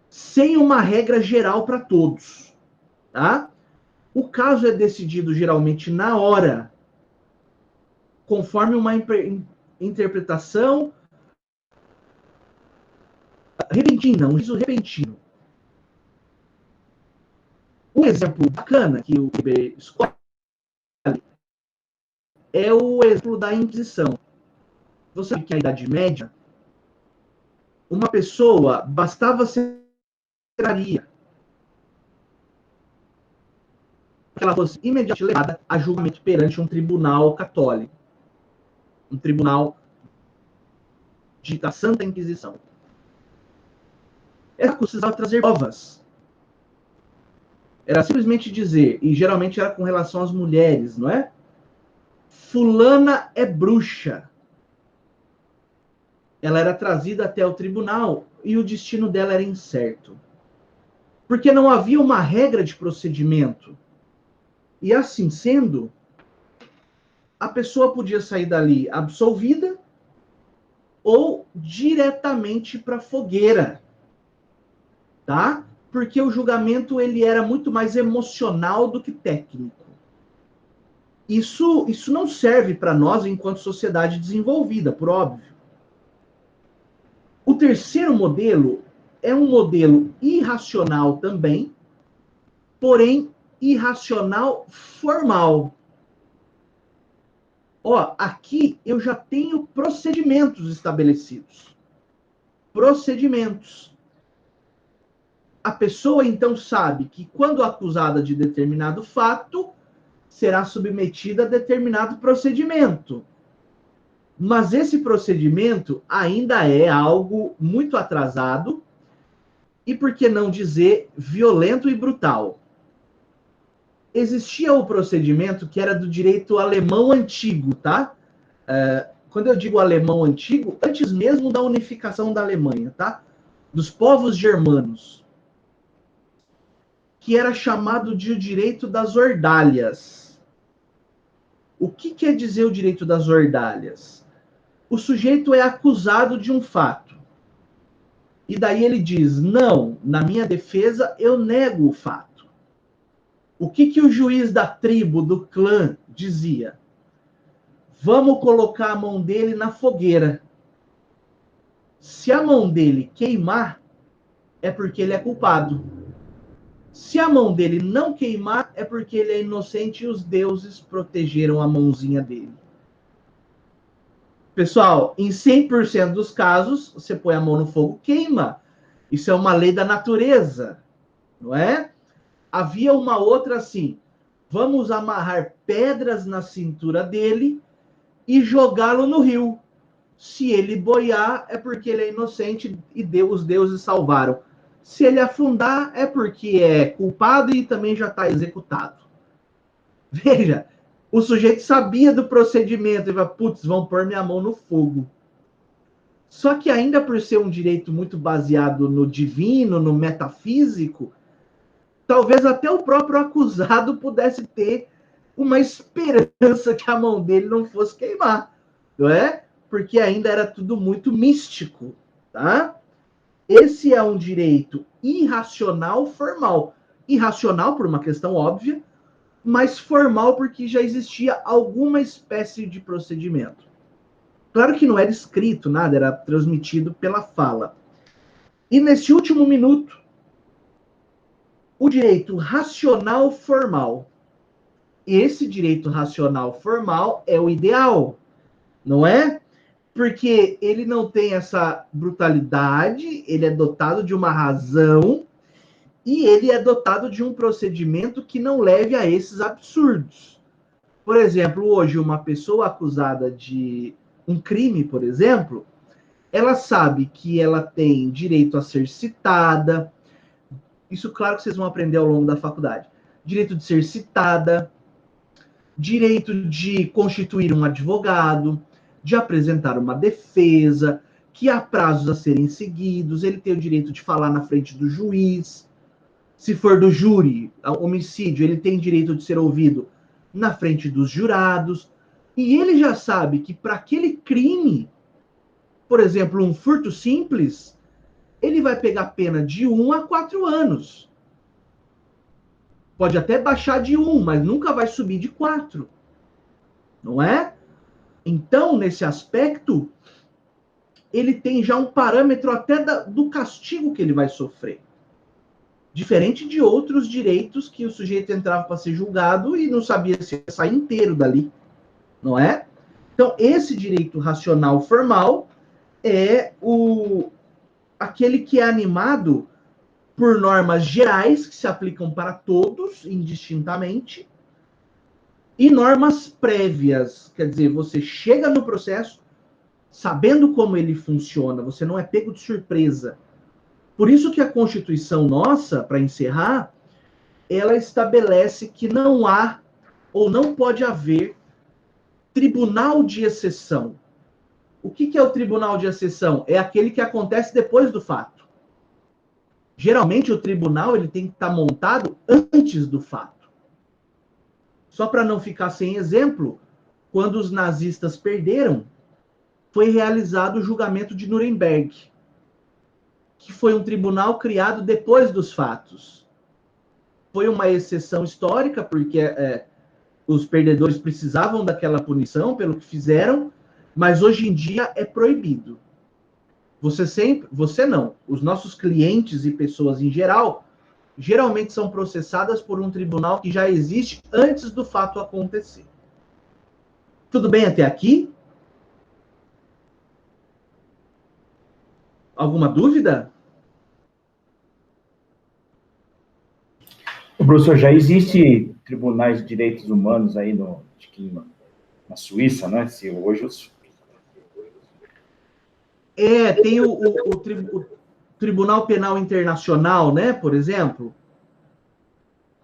sem uma regra geral para todos. Tá? O caso é decidido geralmente na hora, conforme uma interpretação repentina, um juízo repentino. Um exemplo bacana que o Weber escolhe é o exemplo da Inquisição. Você sabe que na Idade Média, uma pessoa bastava ser que ela fosse imediatamente levada a julgamento perante um tribunal católico, um tribunal da Santa Inquisição. Ela precisava trazer provas. Era simplesmente dizer, e geralmente era com relação às mulheres, não é? Fulana é bruxa. Ela era trazida até o tribunal e o destino dela era incerto. Porque não havia uma regra de procedimento. E assim sendo, a pessoa podia sair dali absolvida ou diretamente para a fogueira. Tá? Porque o julgamento ele era muito mais emocional do que técnico. Isso não serve para nós enquanto sociedade desenvolvida, por óbvio. O terceiro modelo é um modelo irracional também, porém irracional formal. Ó, aqui eu já tenho procedimentos estabelecidos. Procedimentos. A pessoa então sabe que quando acusada de determinado fato, será submetida a determinado procedimento. Mas esse procedimento ainda é algo muito atrasado e, por que não dizer, violento e brutal. Existia o procedimento que era do direito alemão antigo, tá? Quando eu digo alemão antigo, antes mesmo da unificação da Alemanha, tá? Dos povos germanos, que era chamado de o direito das ordalhas. O que quer dizer o direito das ordalhas? O sujeito é acusado de um fato. E daí ele diz, não, na minha defesa eu nego o fato. O que o juiz da tribo, do clã, dizia? Vamos colocar a mão dele na fogueira. Se a mão dele queimar, é porque ele é culpado. Se a mão dele não queimar, é porque ele é inocente e os deuses protegeram a mãozinha dele. Pessoal, em 100% dos casos, você põe a mão no fogo, queima. Isso é uma lei da natureza, não é? Havia uma outra assim, vamos amarrar pedras na cintura dele e jogá-lo no rio. Se ele boiar, é porque ele é inocente e os deuses salvaram. Se ele afundar, é porque é culpado e também já está executado. Veja, o sujeito sabia do procedimento e vai, putz, vão pôr minha mão no fogo. Só que ainda por ser um direito muito baseado no divino, no metafísico, talvez até o próprio acusado pudesse ter uma esperança que a mão dele não fosse queimar, não é? Porque ainda era tudo muito místico, tá? Esse é um direito irracional formal. Irracional por uma questão óbvia, mas formal porque já existia alguma espécie de procedimento. Claro que não era escrito nada, era transmitido pela fala. E nesse último minuto, o direito racional formal. Esse direito racional formal é o ideal, não é? Porque ele não tem essa brutalidade, ele é dotado de uma razão e ele é dotado de um procedimento que não leve a esses absurdos. Por exemplo, hoje uma pessoa acusada de um crime, por exemplo, ela sabe que ela tem direito a ser citada. Isso, claro, que vocês vão aprender ao longo da faculdade. Direito de ser citada, direito de constituir um advogado, de apresentar uma defesa, que há prazos a serem seguidos, ele tem o direito de falar na frente do juiz. Se for do júri, homicídio, ele tem direito de ser ouvido na frente dos jurados. E ele já sabe que para aquele crime, por exemplo, um furto simples, ele vai pegar pena de 1 a 4 anos. Pode até baixar de 1, mas nunca vai subir de 4. Não é? Então, nesse aspecto, ele tem já um parâmetro até do castigo que ele vai sofrer. Diferente de outros direitos que o sujeito entrava para ser julgado e não sabia se ia sair inteiro dali. Não é? Então, esse direito racional formal é aquele que é animado por normas gerais que se aplicam para todos, indistintamente, e normas prévias. Quer dizer, você chega no processo sabendo como ele funciona, você não é pego de surpresa. Por isso que a Constituição nossa, para encerrar, ela estabelece que não há ou não pode haver tribunal de exceção. O que é o tribunal de exceção? É aquele que acontece depois do fato. Geralmente o tribunal ele tem que estar montado antes do fato. Só para não ficar sem exemplo, quando os nazistas perderam, foi realizado o julgamento de Nuremberg, que foi um tribunal criado depois dos fatos. Foi uma exceção histórica, porque os perdedores precisavam daquela punição pelo que fizeram, mas hoje em dia é proibido. Você não, os nossos clientes e pessoas em geral, geralmente são processadas por um tribunal que já existe antes do fato acontecer. Tudo bem até aqui? Alguma dúvida? Professor, já existe tribunais de direitos humanos aí na Suíça, né? Se hoje tem o Tribunal Penal Internacional, né? Por exemplo.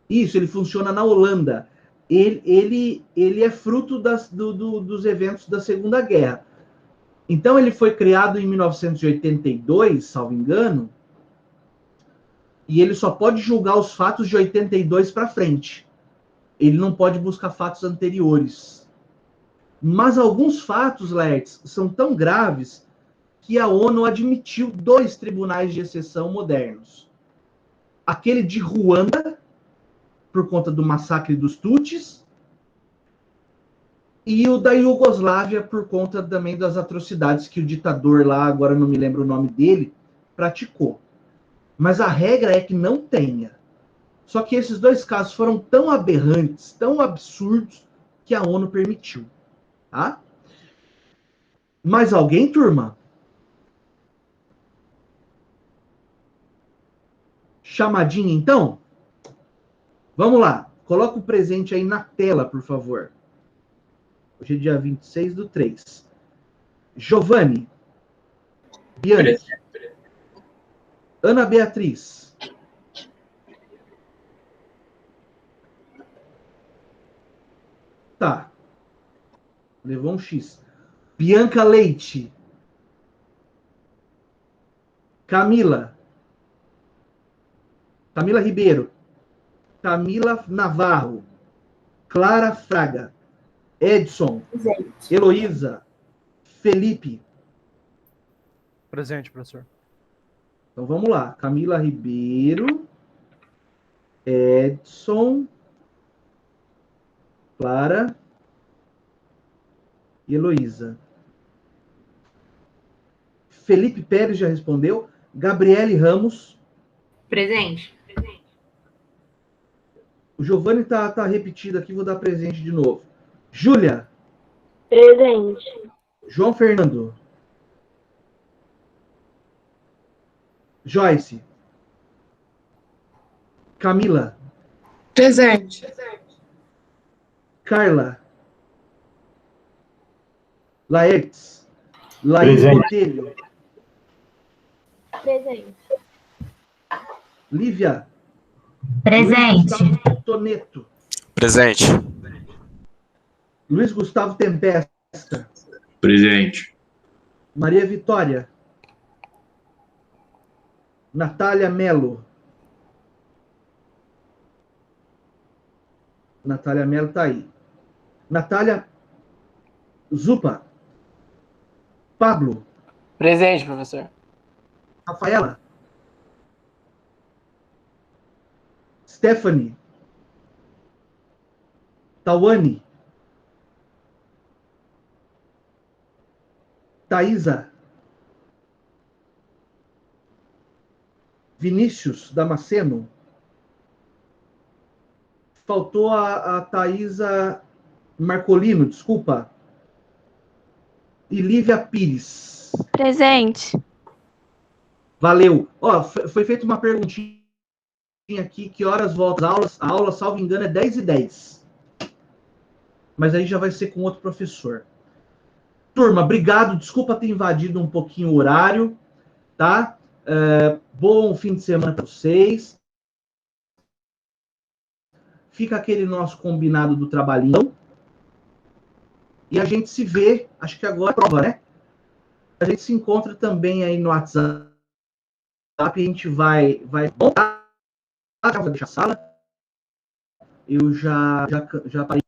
Isso, ele funciona na Holanda. Ele é fruto dos eventos da Segunda Guerra. Então, ele foi criado em 1982, salvo engano, e ele só pode julgar os fatos de 82 para frente. Ele não pode buscar fatos anteriores. Mas alguns fatos, Laertes, são tão graves que a ONU admitiu 2 tribunais de exceção modernos. Aquele de Ruanda, por conta do massacre dos Tutsis, e o da Iugoslávia, por conta também das atrocidades que o ditador lá, agora não me lembro o nome dele, praticou. Mas a regra é que não tenha. Só que esses 2 casos foram tão aberrantes, tão absurdos, que a ONU permitiu. Tá? Mais alguém, turma? Chamadinha, então? Vamos lá. Coloca o presente aí na tela, por favor. Hoje é dia 26/3. Giovanni. Bianchi. Ana Beatriz. Tá. Levou um X. Bianca Leite. Camila. Camila Ribeiro. Camila Navarro. Clara Fraga. Edson. Presente. Heloísa. Felipe. Presente, professor. Então vamos lá. Camila Ribeiro. Edson. Clara. E Heloísa. Felipe Pérez já respondeu. Gabriele Ramos. Presente. O Giovanni tá repetido aqui, vou dar presente de novo. Júlia. Presente. João Fernando. Joyce. Camila. Presente. Carla. Laertes. Laís Presente. Botelho. Presente. Lívia. Presente. Luiz Gustavo Toneto. Presente. Luiz Gustavo Tempesta. Presente. Maria Vitória. Natália Melo. Natália Melo tá aí. Natália Zupa. Pablo. Presente, professor. Rafaela. Stephanie. Tawane. Thaisa. Vinícius Damasceno. Faltou a Thaisa Marcolino, desculpa. E Lívia Pires. Presente. Valeu. Ó, foi feita uma perguntinha aqui, que horas volta as aulas? A aula, salvo engano, é 10h10. Mas aí já vai ser com outro professor. Turma, obrigado. Desculpa ter invadido um pouquinho o horário, tá? Bom fim de semana para vocês. Fica aquele nosso combinado do trabalhinho. E a gente se vê, acho que agora é prova, né? A gente se encontra também aí no WhatsApp. A gente vai voltar. Já vou deixar a sala. Eu já parei